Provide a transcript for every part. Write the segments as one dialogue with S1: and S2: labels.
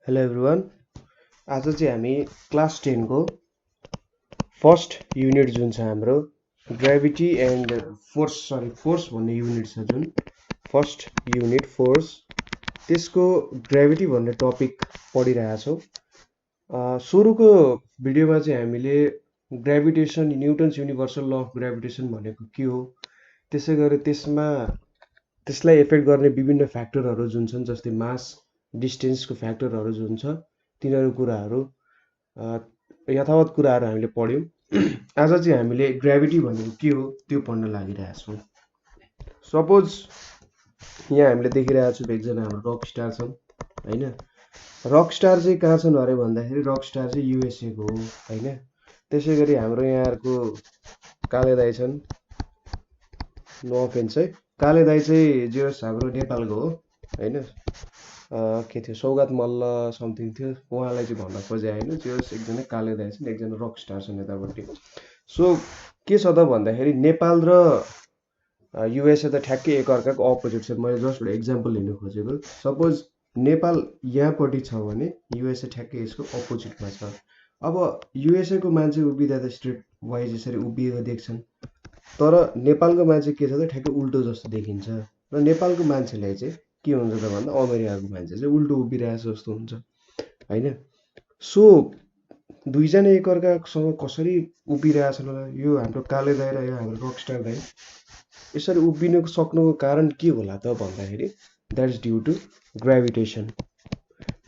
S1: Hello everyone. आज चाहिँ हामी क्लास 10 को फर्स्ट युनिट जुन छ हाम्रो ग्रेभिटी एन्ड फोर्स भन्ने युनिट छ जुन फर्स्ट युनिट फोर्स त्यसको ग्रेभिटी भन्ने टपिक पढिरहेछौँ। सुरुको भिडियोमा चाहिँ हामीले gravitation Newton's universal law of gravitation भनेको के हो, त्यसै गरी त्यसलाई इफेक्ट गर्ने विभिन्न फ्याक्टरहरू जुन छन् जस्तै मास डिस्टेन्सको फ्याक्टरहरू जुन छ तिनीहरू कुराहरू यथावत कुराहरू हामीले पढ्यौँ। आज चाहिँ हामीले ग्रेभिटी भनेको के हो त्यो पढ्न लागिरहेछौँ। सपोज यहाँ हामीले देखिरहेको छौँ एकजना हाम्रो रक स्टार छन् होइन। रक स्टार चाहिँ कहाँ छन् अरे भन्दाखेरि रक स्टार चाहिँ युएसएको हो होइन। त्यसै गरी हाम्रो यहाँहरूको काले दाई छन्, नो अफेन्स है, काले दाई चाहिँ जे होस् हाम्रो नेपालको हो होइन। के थियो सौगात मल्ल समथिङ थियो, उहाँलाई चाहिँ भन्न खोजे होइन। जे होस् एकजना काले दाई छन्, एकजना रक स्टार छन् यतापट्टि। सो के छ त भन्दाखेरि नेपाल र युएसए त ठ्याक्कै एकअर्काको अपोजिट छ। मैले जस्ट एउटा इक्जाम्पल लिनु खोजेको, सपोज नेपाल यहाँपट्टि छ भने युएसए ठ्याक्कै यसको अपोजिटमा छ। अब युएसए को मान्छे उभिँदा त स्ट्रेट वाइज यसरी उभिएको देख्छन्, तर नेपालको मान्छे के छ त ठ्याक्कै उल्टो जस्तो देखिन्छ। र नेपालको मान्छेलाई चाहिँ के हुन्छ त भन्दा अमेरिकाको मान्छे चाहिँ उल्टो उभिरहेको जस्तो हुन्छ होइन। सो दुईजना एकअर्कासँग कसरी उभिरहेछन् होला, यो हाम्रो काले दाई र यो हाम्रो रकस्टार दाई यसरी उभिनु सक्नुको कारण के होला त भन्दाखेरि that is due to gravitation.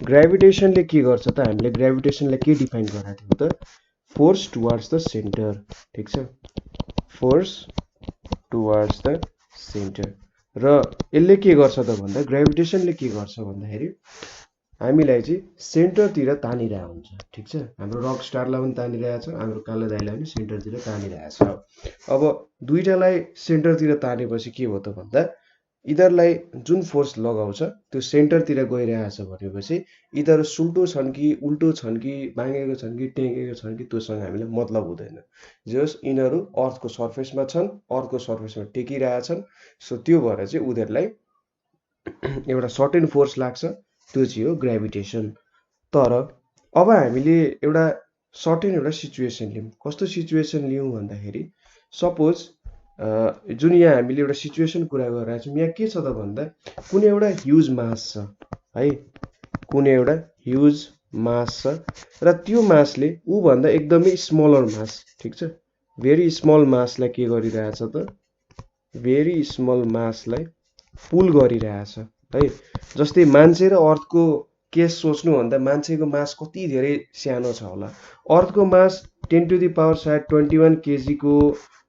S1: ग्रेभिटेसनले के गर्छ त, हामीले ग्रेभिटेसनलाई के डिफाइन गराएको थियौँ त, फोर्स टुवार्ड्स द सेन्टर। ठिक छ, फोर्स टुवार्ड्स द सेन्टर। र यसले के गर्छ त भन्दा ग्रेभिटेसनले के गर्छ भन्दाखेरि हामीलाई चाहिँ सेन्टरतिर तानिरहेको हुन्छ। ठिक छ, हाम्रो रक स्टारलाई पनि तानिरहेछ, हाम्रो कालो दाइलाई पनि सेन्टरतिर तानिरहेछ। अब दुईटालाई सेन्टरतिर तानेपछि के हो त भन्दा यिनीहरूलाई जुन फोर्स लगाउँछ त्यो सेन्टरतिर गइरहेछ भनेपछि यिनीहरू सुल्टो छन् कि उल्टो छन् कि बाँगेको छन् कि टेकेको छन् कि त्योसँग हामीलाई मतलब हुँदैन। जे होस् यिनीहरू अर्थको सर्फेसमा छन्, अर्थको सर्फेसमा टेकिरहेछन्। सो त्यो भएर चाहिँ उनीहरूलाई एउटा सर्टेन फोर्स लाग्छ, त्यो चाहिँ हो ग्रेभिटेसन। तर अब हामीले एउटा सर्टेन एउटा सिचुएसन लियौँ। कस्तो सिचुएसन लियौँ भन्दाखेरि सपोज जुन यहाँ हामीले एउटा सिचुएसन कुरा गरिरहेको छौँ, यहाँ के छ त भन्दा कुनै एउटा ह्युज मास छ है, कुनै एउटा ह्युज मास छ र त्यो मासले ऊभन्दा एकदमै स्मलर मास, ठिक छ, भेरी स्मल मासलाई के गरिरहेछ त, भेरी स्मल मासलाई पुल गरिरहेछ है। जस्तै मान्छे र अर्थको केस सोच्नुभन्दा मान्छेको मास कति धेरै सानो छ होला। अर्थको मास 10 टु द पावर सायद 21 केजीको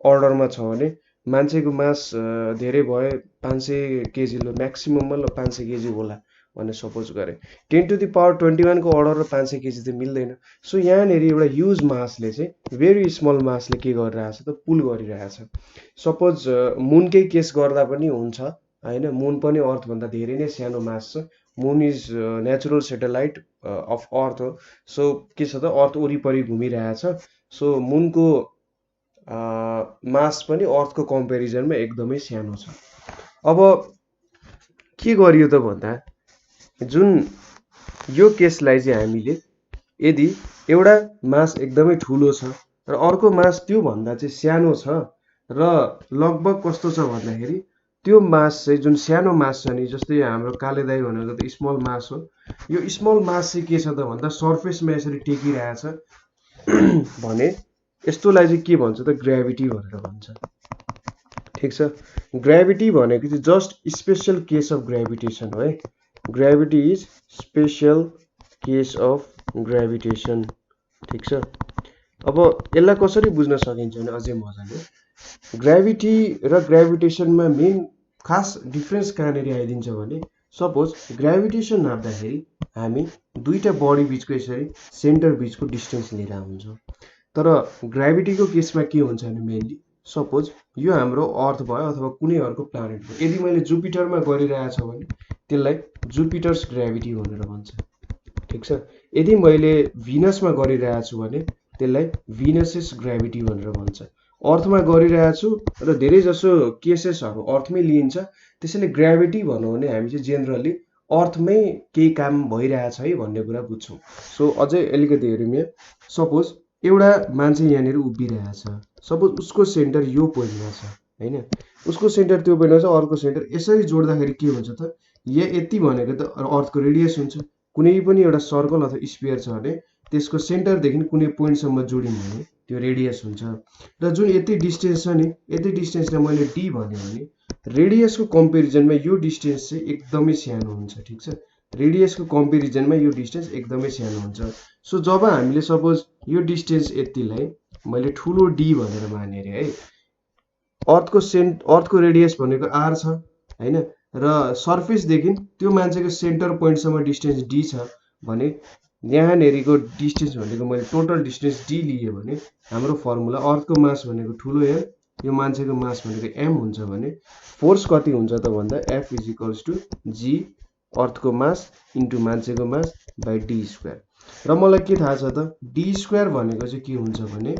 S1: अर्डरमा छ भने मान्छेको मास धेरै भए 500 केजी, ल म्याक्सिमममा ल 500 केजी होला भन्ने सपोज गरे। 10 टु द पावर 21 को अर्डर र 500 केजी त मिल्दैन। सो यहाँनिर एउटा ह्युज मासले चाहिँ भेरी स्मल मासले के गरिरहेछ त, पुल गरिरहेछ। सपोज मुनकै केस गर्दा पनि हुन्छ होइन, मुन पनि अर्थभन्दा धेरै नै सानो मास छ। मुन इज नेचुरल सेटेलाइट अफ अर्थ हो। सो के छ त अर्थ वरिपरि घुमिरहेछ। सो मुनको मास पनि अर्थको कम्पेरिजनमा एकदमै सानो छ। अब के गरियो त भन्दा जुन यो केसलाई चाहिँ हामीले यदि एउटा मास एकदमै ठुलो छ र अर्को मास त्योभन्दा चाहिँ सानो छ र लगभग कस्तो छ भन्दाखेरि त्यो मास चाहिँ जुन सानो मास छ नि, जस्तै हाम्रो काले दाई भनेको त स्मल मास हो, यो स्मल मास चाहिँ के छ त भन्दा सर्फेसमा यसरी टेकिरहेछ भने यस्तोलाई चाहिँ के भन्छ त, ग्रेभिटी भनेर भन्छ। ठिक छ, ग्रेभिटी भनेको चाहिँ just special case of gravitation हो है। Gravity is special case of gravitation. ठिक छ, अब यसलाई कसरी बुझ्न सकिन्छ भने अझै मजाले ग्रेभिटी र ग्रेभिटेसनमा मेन खास डिफ्रेन्स कहाँनिर आइदिन्छ भने सपोज ग्रेभिटेसन नाप्दाखेरि हामी दुईटा बडी बिचको यसरी सेन्टर बिचको डिस्टेन्स लिएर हुन्छ। तर ग्रेभिटीको केसमा के हुन्छ भने मेनली सपोज यो हाम्रो अर्थ भयो अथवा कुनै अर्को प्लानेट भयो, यदि मैले जुपिटरमा गरिरहेछ भने त्यसलाई जुपिटर्स ग्रेभिटी भनेर भन्छ। ठिक छ, यदि मैले भिनसमा गरिरहेछु भने त्यसलाई भिनसेस ग्रेभिटी भनेर भन्छ। अर्थमा गरिरहेछु र धेरै जसो केसेसहरू अर्थमै लिइन्छ, त्यसैले ग्रेभिटी भनौँ भने हामी चाहिँ जेनरली अर्थमै केही काम भइरहेछ है भन्ने कुरा बुझ्छौँ। सो अझै अलिकति हेरौँ यहाँ। सपोज एउटा मान्छे यहाँनिर उभिरहेछ, सपोज उसको सेन्टर यो पोइन्टमा छ होइन, उसको सेन्टर त्यो पोइन्टमा छ, अर्को सेन्टर यसरी जोड्दाखेरि के हुन्छ त, यति भनेको त अर्थको रेडियस हुन्छ। कुनै पनि एउटा सर्कल अथवा स्फियर छ भने त्यसको सेन्टरदेखि कुनै पोइन्टसम्म जोड्यौँ भने त्यो रेडियस हुन्छ। र जुन यति डिस्टेन्स छ नि, यति डिस्टेन्सलाई मैले डी भन्यो भने रेडियसको कम्पेरिजनमा यो डिस्टेन्स चाहिँ एकदमै सानो हुन्छ। ठिक छ, रेडियसको कम्पेरिजनमा यो डिस्टेन्स एकदमै सानो हुन्छ। सो जब हामीले सपोज यो डिस्टेन्स यतिलाई मैले ठुलो डी भनेर माने अरे है, अर्थको रेडियस भनेको आर छ होइन, र सर्फेसदेखि त्यो मान्छेको सेन्टर पोइन्टसम्म डिस्टेन्स डी छ भने यहाँनेरिको डिस्टेन्स भनेको मैले टोटल डिस्टेन्स डी लिएँ भने हाम्रो फर्मुला अर्थको मास भनेको ठुलो एम, यो मान्छेको मास भनेको एम हुन्छ भने फोर्स कति हुन्छ त भन्दा एफ इज इक्वल्स टु जी अर्थको मास इन्टु मान्छेको मास बाई डी स्क्वायर। र मलाई के थाहा छ त, डी स्क्वायर भनेको चाहिँ के हुन्छ भने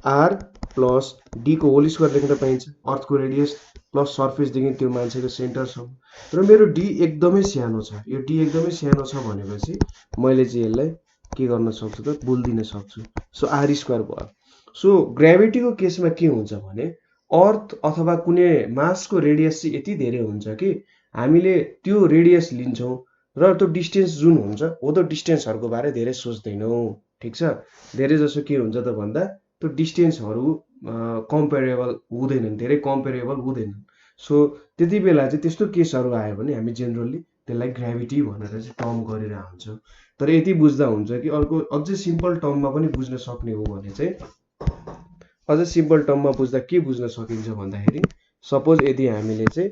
S1: आर प्लस डीको होल स्क्वायर लेख्न पाइन्छ, अर्थको रेडियस प्लस सर्फेसदेखि त्यो मान्छेको सेन्टरसम्म। र मेरो डी एकदमै सानो छ, यो डी एकदमै सानो छ भनेपछि मैले चाहिँ यसलाई के गर्न सक्छु त, बोलिदिन सक्छु। सो आर स्क्वायर भयो। सो ग्राभिटीको केसमा के हुन्छ भने अर्थ अथवा कुनै मासको रेडियस चाहिँ यति धेरै हुन्छ कि हामीले त्यो रेडियस लिन्छौँ र त्यो डिस्टेन्स जुन हुन्छ हो त्यो डिस्टेन्सहरूको बारे धेरै सोच्दैनौँ। ठिक छ, धेरै जसो के हुन्छ त भन्दा त्यो डिस्टेन्सहरू कम्पेरेबल हुँदैनन्, धेरै कम्पेरेबल हुँदैनन्। सो त्यति बेला चाहिँ त्यस्तो केसहरू आयो भने हामी जेनरली त्यसलाई ग्राभिटी भनेर चाहिँ टर्म गरेर हुन्छौँ। तर यति बुझ्दा हुन्छ कि अर्को अझै सिम्पल टर्ममा पनि बुझ्न सक्ने हो भने चाहिँ, अझै सिम्पल टर्ममा बुझ्दा के बुझ्न सकिन्छ भन्दाखेरि सपोज यदि हामीले चाहिँ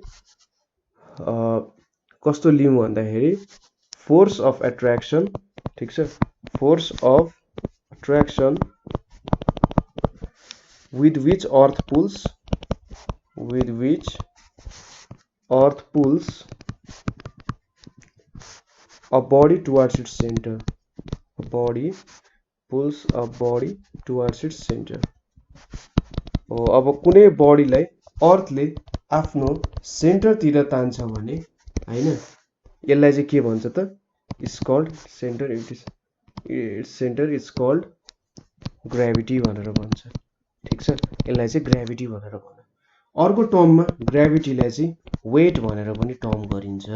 S1: कस्तो लियौँ भन्दाखेरि फोर्स अफ एट्र्याक्सन, ठिक छ, force of attraction with which earth pulls a body towards its center, a body pulls a body towards its center। अब कुनै बडीलाई अर्थले आफ्नो सेन्टरतिर तान्छ भने हैन, यसलाई चाहिँ के भन्छ त, it's called centre, it's centre is called gravity भनेर भन्छ। ठिक छ, यसलाई चाहिँ ग्राभिटी भनेर भन्छ। अर्को टर्ममा ग्राभिटीलाई चाहिँ वेट भनेर पनि टर्म गरिन्छ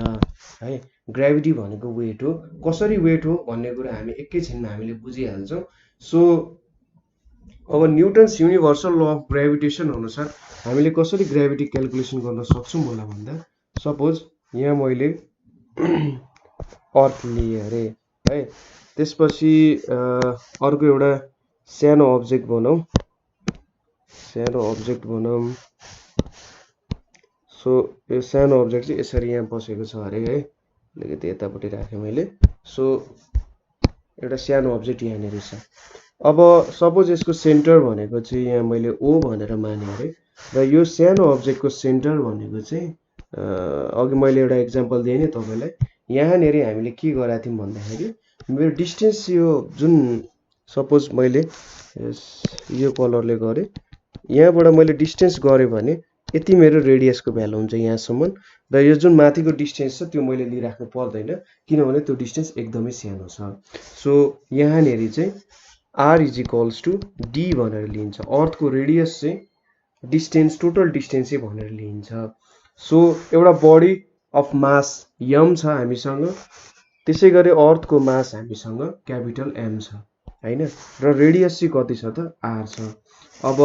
S1: है। ग्राभिटी भनेको वेट हो, कसरी वेट हो भन्ने कुरा हामी एकैछिनमा हामीले बुझिहाल्छौँ। सो अब न्युटन्स युनिभर्सल ल अफ ग्राभिटेसन अनुसार हामीले कसरी ग्राभिटी क्याल्कुलेसन गर्न सक्छौँ होला भन्दा, सपोज यहाँ मैले अर्थ लिएँ अरे है, त्यसपछि अर्को एउटा सानो अब्जेक्ट बनाऊ, सो यो सानो अब्जेक्ट चाहिँ यसरी यहाँ बसेको छ अरे है, अलिकति यतापट्टि राखेँ मैले। सो एउटा सानो अब्जेक्ट यहाँनिर छ। अब सपोज यसको सेन्टर भनेको चाहिँ यहाँ मैले ओ भनेर माने अरे, र यो सानो अब्जेक्टको सेन्टर भनेको चाहिँ अघि मैले एउटा इक्जाम्पल दिएँ नि तपाईँलाई, यहाँनिर हामीले के गरेका थियौँ भन्दाखेरि मेरो डिस्टेन्स यो जुन सपोज मैले यो कलरले गरेँ, यहाँबाट मैले डिस्टेन्स गरेँ भने यति मेरो रेडियसको भ्यालु हुन्छ यहाँसम्म, र यो जुन माथिको डिस्टेन्स छ त्यो मैले लिइराख्नु पर्दैन किनभने त्यो डिस्टेन्स एकदमै सानो छ। सो यहाँनिर चाहिँ R is equals to D भनेर लिन्छ, अर्थको रेडियस चाहिँ डिस्टेन्स टोटल डिस्टेन्सै भनेर लिइन्छ। सो एउटा बडी अफ मास यम छ हामीसँग, त्यसै गरी अर्थको मास हामीसँग क्यापिटल एम छ हैन, र रेडियस चाहिँ कति छ त, आर छ। अब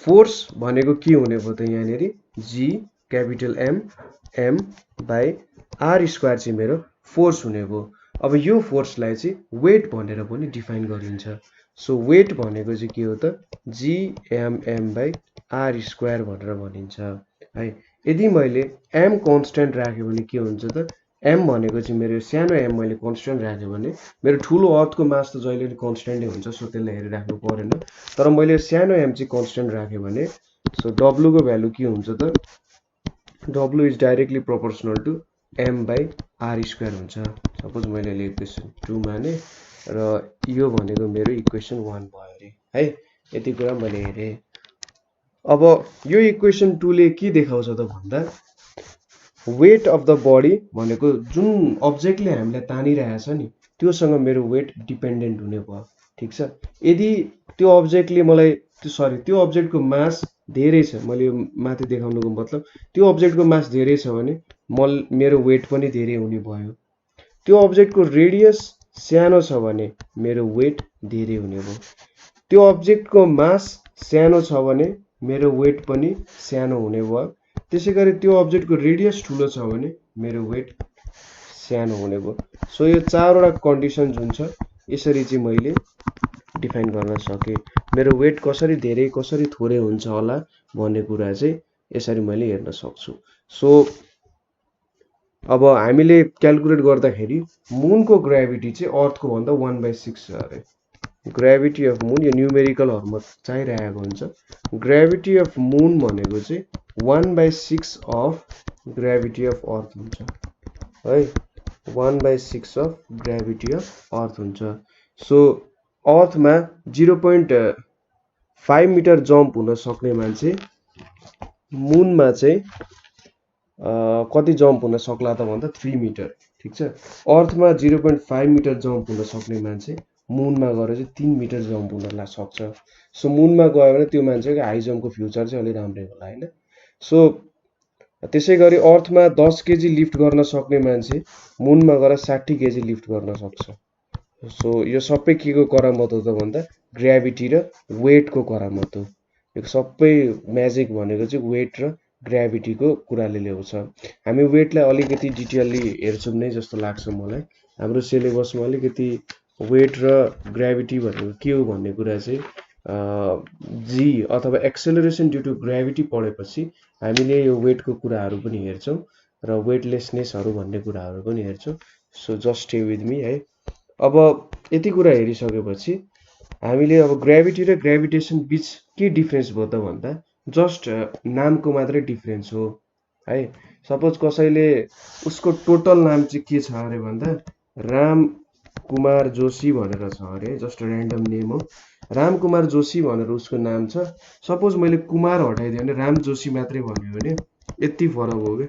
S1: फोर्स भनेको के हुने भयो त, यहाँनिर g capital m by are square चाहिँ मेरो फोर्स हुने भयो। अब यो फोर्सलाई चाहिँ वेट भनेर पनि डिफाइन गरिन्छ। सो वेट भनेको चाहिँ के हो त, G M by are square भनेर भनिन्छ है। यदि मैले एम कन्स्टेन्ट राख्यो भने के हुन्छ त, एम भनेको चाहिँ मेरो सानो एम मैले कन्स्टेन्ट राख्यो भने मेरो ठुलो अर्थको मास त जहिले पनि कन्स्टेन्टै हुन्छ, सो त्यसलाई हेरिराख्नु परेन। तर मैले सानो एम चाहिँ कन्स्टेन्ट राख्यो भने सो डब्लुको भ्यालु के हुन्छ त, W is directly proportional to M by are square हुन्छ। सपोज मैले इक्वेसन 2 माने र यो भनेको मेरो इक्वेसन 1 भयो अरे है, यति कुरा मैले हेरेँ। अब यो इक्वेसन 2 ले के देखाउँछ त भन्दा, वेट अफ द बडी भनेको जुन अब्जेक्टले हामीलाई तानिरहेछ नि त्योसँग मेरो वेट डिपेन्डेन्ट हुने भयो। ठिक छ। यदि त्यो अब्जेक्टले मलाई त्यो अब्जेक्टको मास धेरै छ, मैले यो माथि देखाउनुको मतलब त्यो अब्जेक्टको मास धेरै छ भने मेरो वेट पनि धेरै हुने भयो। त्यो अब्जेक्टको रेडियस सानो छ भने मेरो वेट धेरै हुने भयो। त्यो अब्जेक्टको मास सानो छ भने मेरो वेट पनि सानो हुने भयो। त्यसै गरी त्यो अब्जेक्टको रेडियस ठुलो छ भने मेरो वेट सानो हुने भयो। सो यो चारवटा कन्डिसन जुन छ यसरी चाहिँ मैले डिफाइन गर्न सकेँ। मेरो वेट कसरी धेरै कसरी थोरै हुन्छ होला भन्ने कुरा चाहिँ यसरी मैले हेर्न सक्छु। सो अब हामीले क्यालकुलेट गर्दाखेरि मुनको ग्राभिटी चाहिँ अर्थको भन्दा 1/6 छ अरे। ग्राभिटी अफ मुन यो न्युमेरिकलहरुमा चाहिरहेको हुन्छ। ग्राभिटी अफ मुन भनेको चाहिँ 1/6 अफ ग्राभिटी अफ अर्थ हुन्छ है। 1/6 अफ ग्राभिटी अफ अर्थ हुन्छ। सो अर्थमा 0.5 मिटर जम्प हुन सक्ने मान्छे मुनमा चाहिँ कति जम्प हुन सक्ला त भन्दा 3 मिटर। ठिक छ। अर्थमा 0.5 मिटर जम्प हुन सक्ने मान्छे मुनमा गएर चाहिँ 3 मिटर जम्प हुन सक्छ। सो मुनमा गयो भने त्यो मान्छेको हाई जम्पको फ्युचर चाहिँ अलि राम्रै होला हैन। सो त्यसै गरी अर्थमा 10 केजी लिफ्ट गर्न सक्ने मान्छे मुनमा गएर 60 केजी लिफ्ट गर्न सक्छ। सो यो सबै केको करामत हो त भन्दा ग्राभिटी र वेटको करामत हो। यो सबै म्याजिक भनेको चाहिँ वेट र ग्राभिटीको कुराले ल्याउँछ। हामी वेटलाई अलिकति डिटेलली हेर्छौँ नै जस्तो लाग्छ मलाई। हाम्रो सिलेबसमा अलिकति वेट र ग्राभिटी भनेको के हो भन्ने कुरा चाहिँ जी अथवा एक्सेलरेसन ड्यू टु ग्राभिटी पढेपछि हामीले यो वेटको कुराहरू पनि हेर्छौँ र वेटलेसनेसहरू भन्ने कुराहरू पनि हेर्छौँ। So just stay with me है। अब यति कुरा हेरिसकेपछि हामीले अब ग्राभिटी र ग्राभिटेसन बीच के डिफरेन्स भयो त भन्दा जस्ट नामको मात्रै डिफरेन्स हो है। सपोज कसैले उसको टोटल नाम चाहिँ के छ अरे भन्दा राम कुमार जोशी भनेर छ अरे। जस्ट ऱ्यान्डम नेम हो। राम कुमार जोशी भनेर उसको नाम छ। सपोज मैले कुमार हटाइदिएँ भने राम जोशी मात्रै भन्यो भने यति फरक हो क्या।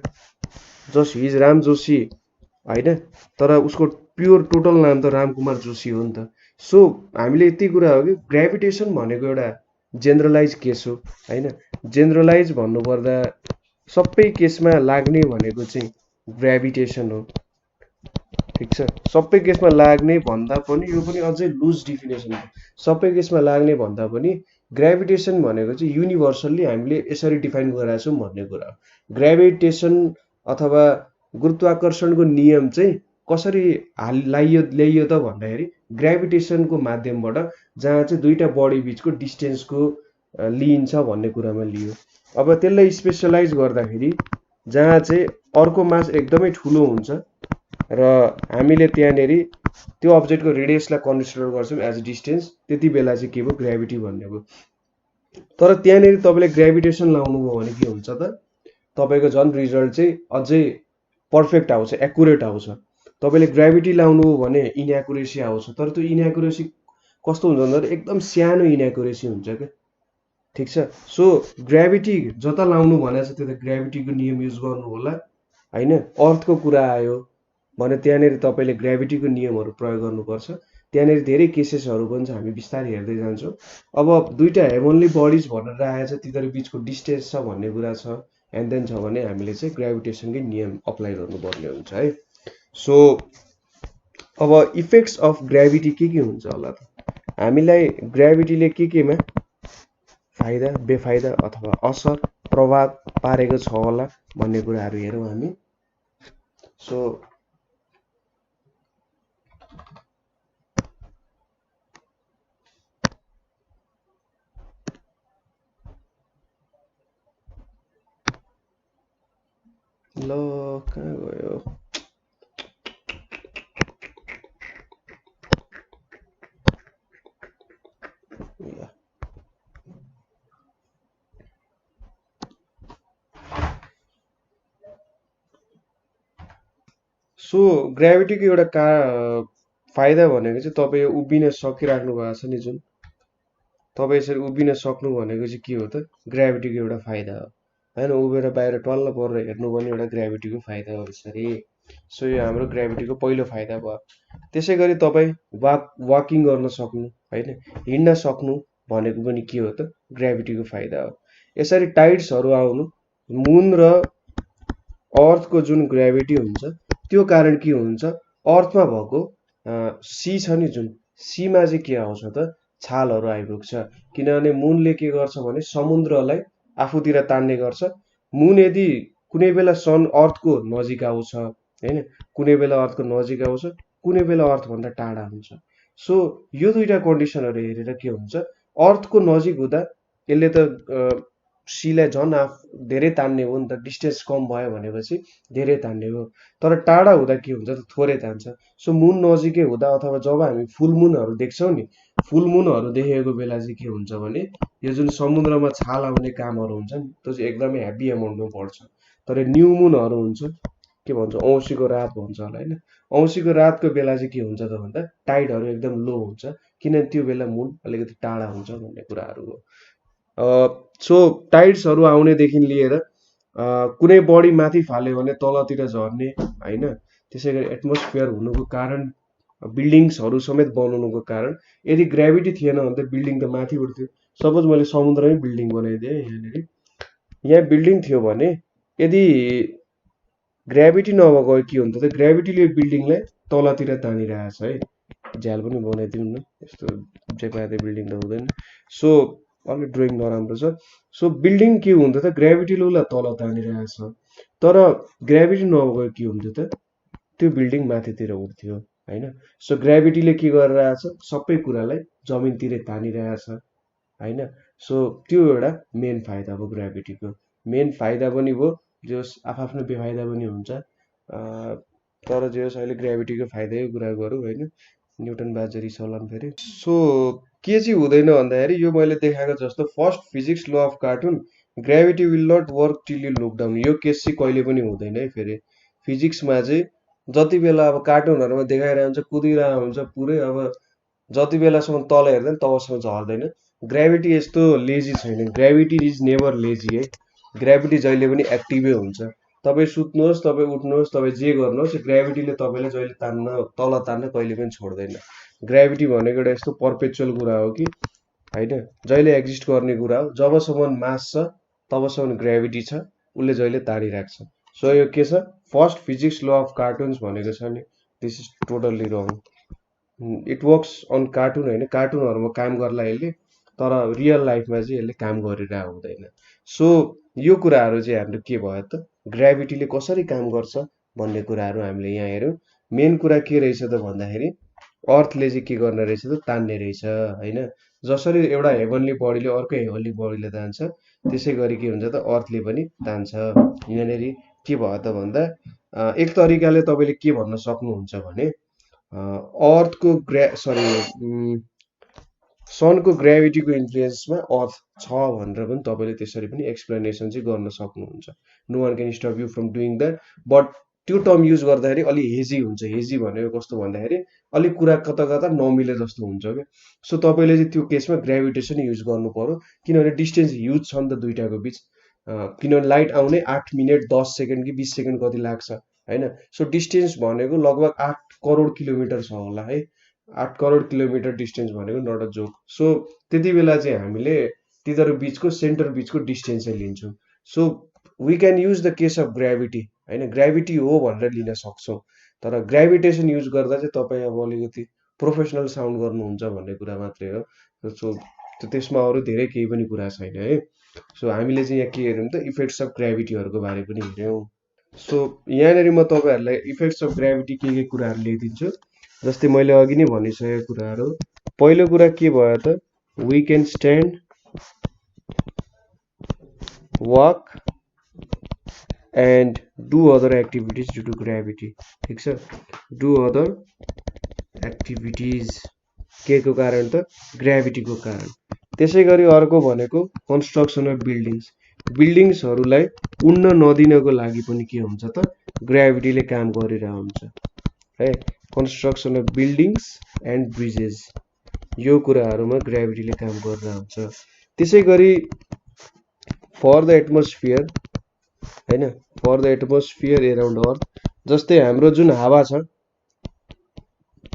S1: जस्ट हिज राम जोशी होइन, तर उसको प्योर टोटल नाम त राम कुमार जोशी हो नि त। सो हामीले यति कुरा हो कि ग्राभिटेसन भनेको एउटा जेनरलाइज केस हो होइन। जेनरलाइज भन्नुपर्दा सबै केसमा लाग्ने भनेको चाहिँ ग्राभिटेसन हो। ठिक छ। सबै केसमा लाग्ने भन्दा पनि यो पनि अझै लुज डिफिनेसन हो। सबै केसमा लाग्ने भन्दा पनि ग्राभिटेसन भनेको चाहिँ युनिभर्सल्ली हामीले यसरी डिफाइन गरेका छौँ भन्ने कुरा हो। ग्राभिटेसन अथवा गुरुत्वाकर्षणको नियम चाहिँ कसरी ल्याइयो त भन्दाखेरि ग्राभिटेसनको माध्यमबाट, जहाँ चाहिँ दुईटा बडी बिचको डिस्टेन्सको लिइन्छ भन्ने कुरामा लियो। अब त्यसलाई स्पेसलाइज गर्दाखेरि जहाँ चाहिँ अर्को मास एकदमै ठुलो हुन्छ र हामीले त्यहाँनेरि त्यो अब्जेक्टको रेडियसलाई कन्सिडर गर्छौँ एज डिस्टेन्स, त्यति बेला चाहिँ के भयो ग्राभिटी भन्ने भयो। तर त्यहाँनेरि तपाईँले ग्राभिटेसन लाउनुभयो भने के हुन्छ त तपाईँको झन् रिजल्ट चाहिँ अझै पर्फेक्ट आउँछ, एकुरेट आउँछ। तपाईँले ग्राभिटी लाउनु हो भने इनएकुरेसी आउँछ। तर त्यो इनएकुरेसी कस्तो हुन्छ भन्दा एकदम सानो इनएकुरेसी हुन्छ क्या। ठिक छ। सो ग्राभिटी जता लाउनु भनेको छ त्यता ग्राभिटीको नियम युज गर्नु होला होइन। अर्थको कुरा आयो भने त्यहाँनेरि तपाईँले ग्राभिटीको नियमहरू प्रयोग गर्नुपर्छ। त्यहाँनेरि धेरै केसेसहरू पनि छ, हामी बिस्तारै हेर्दै जान्छौँ। अब दुईटा हेभनली बडिज भनेर आएछ, तिनीहरू बिचको डिस्टेन्स छ भन्ने कुरा छ एन्ड देन छ भने हामीले चाहिँ ग्राभिटेसनकै नियम अप्लाई गर्नुपर्ने हुन्छ है। सो अब इफेक्ट्स अफ ग्राभिटी के हुन्छ होला त? हामीलाई ग्राभिटीले केमा फाइदा बेफाइदा अथवा असर प्रभाव पारेको छ होला भन्ने कुराहरू हेरौँ हामी। सो ल कहाँ गयो? सो ग्राभिटीको एउटा फाइदा भनेको चाहिँ तपाईँ उभिन सकिराख्नु भएको छ नि, जुन तपाईँ यसरी उभिन सक्नु भनेको चाहिँ के हो त ग्राभिटीको एउटा फाइदा हो। हैन उभिएर बाहिर टल्ल परेर हेर्नु पनि एउटा ग्राभिटीको फाइदा हो यसरी। सो यो हाम्रो ग्राभिटीको पहिलो फाइदा भयो। त्यसै गरी तपाईँ वाकिङ गर्न सक्नु होइन, हिँड्न सक्नु भनेको पनि के हो त, ग्राभिटीको फाइदा हो। यसरी टाइड्सहरू आउनु मुन र अर्थको जुन ग्राभिटी हुन्छ त्यो कारण के हुन्छ, अर्थमा भएको सी छ नि जुन सीमा चाहिँ के आउँछ त, छालहरू आइपुग्छ। किनभने मुनले के गर्छ भने समुद्रलाई आफूतिर तान्ने गर्छ। मुन यदि कुनै बेला सन अर्थको नजिक आउँछ होइन, कुनै बेला अर्थको नजिक आउँछ, कुनै बेला अर्थभन्दा टाढा हुन्छ। सो यो दुईटा कन्डिसनहरू हेरेर के हुन्छ, अर्थको नजिक हुँदा यसले त सीलाई झन् धेरै तान्ने हो नि त, डिस्टेन्स कम भयो भनेपछि धेरै तान्ने हो। तर टाढा हुँदा के हुन्छ त, थोरै तान्छ। सो मुन नजिकै हुँदा अथवा जब हामी फुल मुनहरू देख्छौँ नि, फुल मुनहरू देखेको बेला चाहिँ के हुन्छ भने यो जुन समुद्रमा छाल आउने कामहरू हुन्छ नि त्यो चाहिँ एकदमै हेभी एमाउन्टमा पर्छ। तर न्यू मुनहरू हुन्छ, के भन्छ औँसीको रात भन्छ होला होइन, औँसीको रातको बेला चाहिँ के हुन्छ त भन्दा टाइडहरू एकदम लो हुन्छ, किनभने त्यो बेला मुन अलिकति टाढा हुन्छ भन्ने कुराहरू हो। सो टाइड्सहरू आउनेदेखि लिएर कुनै बडी माथि फाल्यो भने तलतिर झर्ने होइन, त्यसै गरी एटमोस्फियर हुनुको कारण, बिल्डिङ्सहरू समेत बनाउनुको कारण, यदि ग्राभिटी थिएन भने त बिल्डिङ त माथि उठ्थ्यो। सपोज मैले समुद्रमै बिल्डिङ बनाइदिएँ यहाँनिर, यहाँ बिल्डिङ थियो भने यदि ग्राभिटी नभएको के हुन्छ त, ग्राभिटीले बिल्डिङलाई तलतिर तानिरहेछ है। झ्याल पनि बनाइदिउँ न, यस्तो जेपाते बिल्डिङ त हुँदैन। सो अलिक ड्रइङ नराम्रो छ। सो बिल्डिङ के हुन्थ्यो त, ग्राभिटीले उसलाई तल तानिरहेछ। तर ग्राभिटी नभएको के हुन्थ्यो त, त्यो बिल्डिङ माथितिर उठ्थ्यो होइन। सो ग्राभिटीले के गरिरहेछ, सबै कुरालाई जमिनतिर तानिरहेछ होइन। सो त्यो एउटा मेन फाइदा भयो ग्राभिटीको। मेन फाइदा पनि भयो, जस आफ्नो बेफाइदा पनि हुन्छ। तर जे होस् अहिले ग्राभिटीको फाइदाकै कुरा गरौँ होइन, न्युटन बाजरी चलन फेरि। सो के चाहिँ हुँदैन भन्दाखेरि यो मैले देखाएको जस्तो first physics law of cartoon, gravity will not work till you look down, यो केस चाहिँ कहिले पनि हुँदैन है। फेरि फिजिक्समा चाहिँ जति बेला अब कार्टुनहरूमा देखाइरहेको हुन्छ कुदिरहेको हुन्छ पुरै, अब जति बेलासम्म तल हेर्दैन तबसम्म झर्दैन। ग्राभिटी यस्तो लेजी छैन, ग्राभिटी इज नेभर लेजी है। ग्राभिटी जहिले पनि एक्टिभै हुन्छ। तपाईँ सुत्नुहोस्, तपाईँ उठ्नुहोस्, तपाईँ जे गर्नुहोस्, ग्राभिटीले तपाईँलाई जहिले तल तान्न कहिले पनि छोड्दैन। ग्राभिटी भनेको एउटा यस्तो पर्पेचुअल कुरा हो कि होइन, जहिले एक्जिस्ट गर्ने कुरा हो। जबसम्म मास छ तबसम्म ग्राभिटी छ, उसले जहिले तानिराख्छ। सो यो के छ, first physics law of cartoons भनेको छ नि, this is totally wrong. It works on cartoon होइन, कार्टुनहरूमा काम गर्ला यसले, तर रियल लाइफमा चाहिँ यसले काम गरिरहेको हुँदैन। सो यो कुराहरू चाहिँ हाम्रो के भयो त, ग्राभिटीले कसरी काम गर्छ भन्ने कुराहरू हामीले यहाँ हेऱ्यौँ। मेन कुरा के रहेछ त भन्दाखेरि अर्थले चाहिँ के गर्ने रहेछ त, तान्ने रहेछ होइन। जसरी एउटा हेभनली बडीले अर्को हेभनली बडीले तान्छ, त्यसै गरी के हुन्छ त, अर्थले पनि तान्छ। यहाँनिर के भयो त भन्दा एक तरिकाले तपाईँले के भन्न सक्नुहुन्छ भने अर्थको सनको ग्राभिटीको इन्फ्लुएन्समा अर्थ छ भनेर पनि तपाईँले त्यसरी पनि एक्सप्लेनेसन चाहिँ गर्न सक्नुहुन्छ। No one can stop you from doing that, but त्यो टर्म युज गर्दाखेरि अलि हेजी हुन्छ। हेजी भनेको कस्तो भन्दाखेरि अलिक कुरा कता कता नमिले जस्तो हुन्छ क्या। सो तपाईँले चाहिँ त्यो केसमा ग्राभिटेसन युज गर्नु पर्यो, किनभने डिस्टेन्स ह्युज छ नि त दुइटाको बिच। किनभने लाइट आउने 8 मिनट 10 सेकेन्ड कि 20 सेकेन्ड कति लाग्छ होइन। सो डिस्टेन्स भनेको लगभग 8 करोड किलोमिटर छ होला है। 8 करोड किलोमिटर डिस्टेन्स भनेको नट अ जोक। सो त्यति बेला चाहिँ हामीले तिनीहरू बिचको सेन्टर बिचको डिस्टेन्स चाहिँ लिन्छौँ। So we can use the case of gravity होइन, ग्राभिटी हो भनेर लिन सक्छौँ। तर ग्राभिटेसन युज गर्दा चाहिँ तपाईँ अब अलिकति प्रोफेसनल साउन्ड गर्नुहुन्छ भन्ने कुरा मात्रै हो। सो त्यसमा अरू धेरै केही पनि कुरा छैन है। सो हामीले चाहिँ यहाँ के हेऱ्यौँ त, इफेक्ट्स अफ ग्राभिटीहरूको बारे पनि हेऱ्यौँ। सो यहाँनिर म तपाईँहरूलाई इफेक्ट्स अफ ग्राभिटी के कुराहरू ल्याइदिन्छु। जस्तै मैले अघि नै भनिसकेको कुराहरू, पहिलो कुरा के भयो त, we can stand, walk and do other activities due to gravity. ठिक छ, डु अदर एक्टिभिटिज के को कारण त, ग्राभिटीको कारण। त्यसै गरी अर्को भनेको कन्स्ट्रक्सन अफ बिल्डिङ्स, बिल्डिङ्सहरूलाई उड्न नदिनको लागि पनि के हुन्छ त, ग्राभिटीले काम गरिरहेको हुन्छ है। Construction of buildings and bridges, यो कुराहरूमा ग्राभिटीले काम गरिरहेको हुन्छ। त्यसै गरी फर द एटमोस्फियर हैन, फर द एटमोस्फियर एराउन्ड अर्थ। जस्तै हाम्रो जुन हावा छ,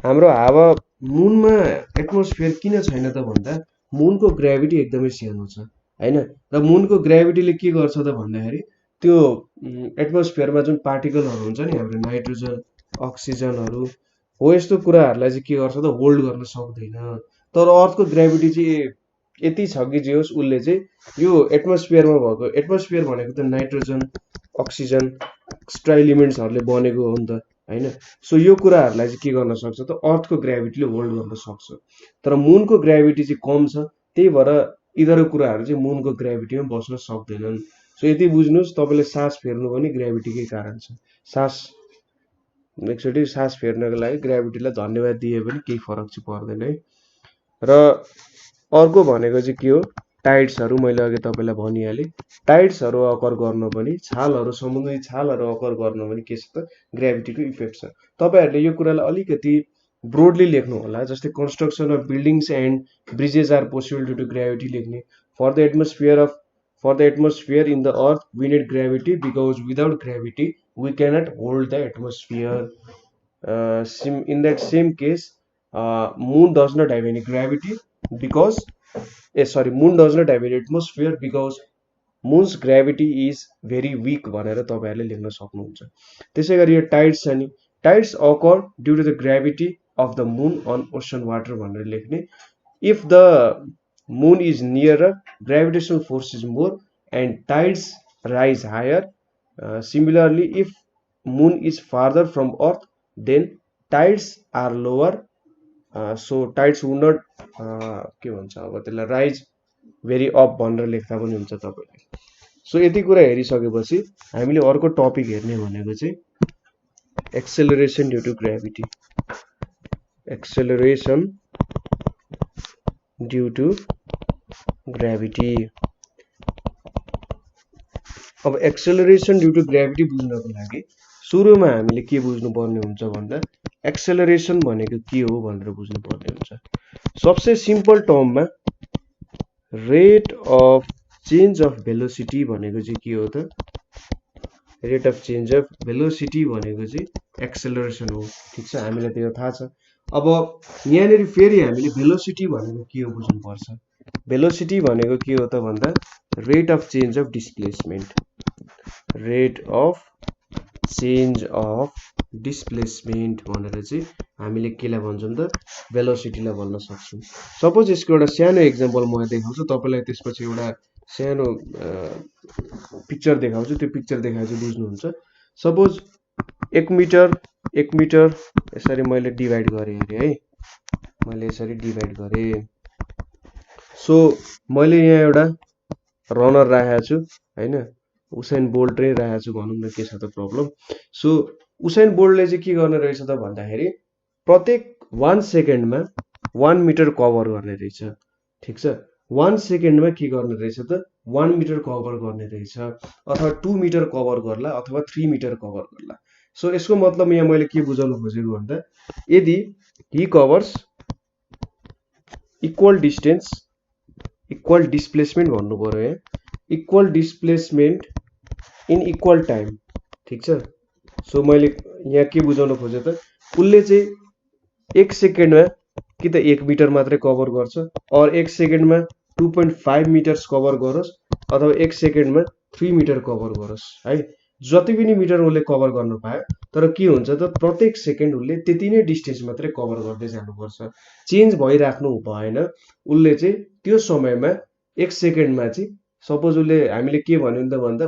S1: हाम्रो हावा मुनमा एटमोस्फियर किन छैन त भन्दा मुनको ग्रेभिटी एकदमै सानो छ हैन। र मुनको ग्रेभिटीले के गर्छ त भन्दाखेरि त्यो एटमोस्फियरमा जुन पार्टिकलहरू हुन्छ नि हाम्रो नाइट्रोजन अक्सिजनहरू हो यस्तो कुराहरूलाई चाहिँ के गर्छ त होल्ड गर्न सक्दैन। तर अर्थको ग्रेभिटी चाहिँ यति छ कि जे होस् उसले चाहिँ यो एटमोस्फियरमा भएको, एटमोस्फियर भनेको त नाइट्रोजन अक्सिजन एक्स्ट्रा एलिमेन्ट्सहरूले बनेको हो नि त हैन। सो यो कुराहरूलाई चाहिँ के गर्न सक्छ त अर्थको ग्रेभिटीले होल्ड गर्न सक्छ। तर मुनको ग्रेभिटी चाहिँ कम छ, त्यही भएर यिनीहरू कुराहरू चाहिँ मुनको ग्रेभिटीमा बस्न सक्दैनन्। सो यति बुझ्नुहोस्, तपाईँले सास फेर्नु पनि ग्रेभिटीकै कारण छ। सास एकचोटि सास फेर्नको लागि ग्रेभिटीलाई धन्यवाद दिए पनि केही फरक चाहिँ पर्दैन है। र अर्को भनेको चाहिँ के हो, टाइड्सहरू। मैले अघि तपाईँलाई भनिहालेँ, टाइड्सहरू अकर गर्न पनि, छालहरू समुद्री छालहरू अकर गर्न पनि के छ त ग्रेभिटीको इफेक्ट छ। तपाईँहरूले यो कुरालाई अलिकति ब्रोडली लेख्नु होला। जस्तै construction of buildings and bridges are possible due to gravity लेख्ने। For the atmosphere in the earth we need gravity because without gravity we cannot hold the atmosphere. In that same case moon does not have any gravity because moon does not have any atmosphere because moon's gravity is very weak भनेर तपाईहरुले लेख्न सक्नुहुन्छ। त्यसैगरी यो tides छ नि, tides occur due to the gravity of the moon on ocean water भनेर लेख्ने। if the moon is nearer gravitational force is more and tides rise higher. Similarly if moon is farther from earth then tides are lower. So tides would not के भन्छ अब त्यसलाई rise very up भनेर लेख्दा पनि हुन्छ तपाईले। So यति कुरा हेरिसकेपछि हामीले अर्को टपिक हेर्ने भनेको चाहिँ acceleration due to gravity. Acceleration due to gravity. अब एक्सेलरेसन ड्यु टु ग्रेभिटी बुझ्नको लागि सुरुमा हामीले के बुझ्नु पर्ने हुन्छ भन्दा एक्सेलरेसन भनेको के हो भनेर बुझ्नु पर्ने हुन्छ। सबसे सिम्पल टर्ममा rate of change of velocity भनेको चाहिँ के हो त, rate of change of velocity भनेको चाहिँ एक्सेलरेसन हो। ठीक छ, हामीलाई त्यो थाहा छ। अब यहाँनेरि फेरि हामीले भेलोसिटी भनेको के हो बुझ्नु पर्छ। भेलोसिटी भनेको के हो त भन्दा rate of change of displacement. Rate of change of displacement भनेर चाहिँ हामीले केलाई भन्छौँ त भेलोसिटीलाई भन्न सक्छौँ। सपोज यसको एउटा सानो एक्जाम्पल म देखाउँछु तपाईलाई, त्यसपछि एउटा सानो पिक्चर देखाउँछु, त्यो पिक्चर देखाए चाहिँ बुझ्नुहुन्छ। सपोज 1 मिटर यसरी मैले डिभाइड गरेँ अरे है, मैले यसरी डिभाइड गरेँ। सो मैले यहाँ एउटा रनर राखेको छु हैन, उसेन बोल्ट नै राखेको छु भनौँ न, के छ त प्रब्लम। सो उसेन बोल्टले चाहिँ के गर्ने रहेछ त भन्दाखेरि प्रत्येक 1 सेकेन्डमा 1 मिटर कभर गर्ने रहेछ। ठीक छ, 1 सेकेन्डमा के गर्ने रहेछ त 1 मिटर कभर गर्ने रहेछ, अथवा 2 मिटर कभर गर्ला अथवा 3 मिटर कभर गर्ला। सो यसको मतलब यहाँ मैले के बुझाउन खोजेको भन्दा यदि he covers equal distance, equal displacement भन्नु पर्यो यहाँ, equal displacement in equal time. ठीक छ, सो मैले यहाँ के बुझाउन खोजे त उसले चाहिँ 1 सेकेन्डमा कि त 1 मिटर मात्रै कभर गर्छ, और 1 सेकेन्डमा 2.5 मिटर्स कभर गरोस्, अथवा 1 सेकेन्डमा 3 मिटर कभर गरोस् है। जति पनि मिटर उसले कभर गर्न पायो, तर के हुन्छ त प्रत्येक सेकेन्ड उसले त्यति नै डिस्टेन्स मात्रै कभर गर्दै जानुपर्छ, चेन्ज भइराख्नु भएन। उसले चाहिँ त्यो समयमा 1 सेकेन्डमा चाहिँ सपोज उसले हामीले के भन्यो त भन्दा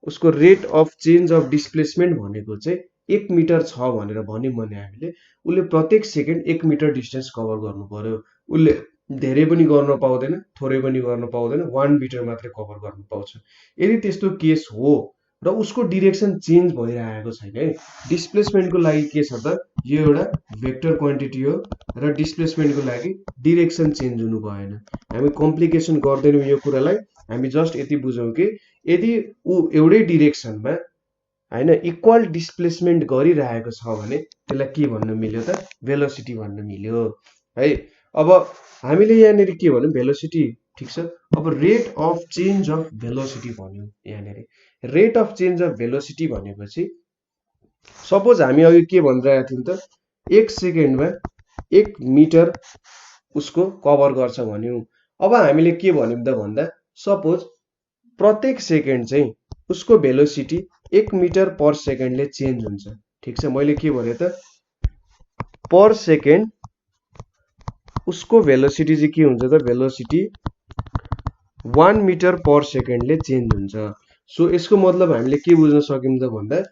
S1: उसको rate of change of displacement भनेको चाहिँ 1 मिटर छ भनेर भन्यौं भने हामीले उसले प्रत्येक सेकेन्ड 1 मिटर डिस्टेन्स कभर गर्नु पर्यो। उसले धेरै पनि गर्न पाउँदैन, थोरै पनि गर्न पाउँदैन, 1 मिटर मात्रै कभर गर्न पाउँछ। यदि त्यस्तो केस हो र उसको डिरेक्सन चेन्ज भइरहेको छैन है, डिस्प्लेसमेन्टको लागि के छ त यो एउटा भेक्टर क्वान्टिटी हो र डिस्प्लेसमेन्टको लागि डिरेक्सन चेन्ज हुनु भएन। हामी कम्प्लिकेसन गर्दैनौं यो कुरालाई, हामी जस्ट यति बुझौं कि यदि ऊ एउटै डिरेक्सनमा हैन इक्वल डिस्प्लेसमेन्ट गरिरहेको छ भने त्यसलाई के भन्न मिल्यो त भेलोसिटी भन्न मिल्यो है। अब हामीले यहाँनेरि के भन्यौं, भेलोसिटी ठिक छ। अब rate of change of velocity भन्यो यहाँनिर। Rate of change of velocity भनेपछि सपोज हामी अघि के भनिरहेको थियौँ त, 1 सेकेन्डमा 1 मिटर उसको कभर गर्छ भन्यौँ। अब हामीले के भन्यौँ त भन्दा, सपोज प्रत्येक सेकेन्ड चाहिँ उसको भेलोसिटी 1 मिटर पर सेकेन्डले चेन्ज हुन्छ। ठिक छ, मैले के भने त, पर सेकेन्ड उसको भेलोसिटी चाहिँ के हुन्छ त, भेलोसिटी 1 मिटर पर सेकेन्डले चेन्ज हुन्छ। सो यसको मतलब हामीले के बुझ्न सक्यौँ त भन्दा,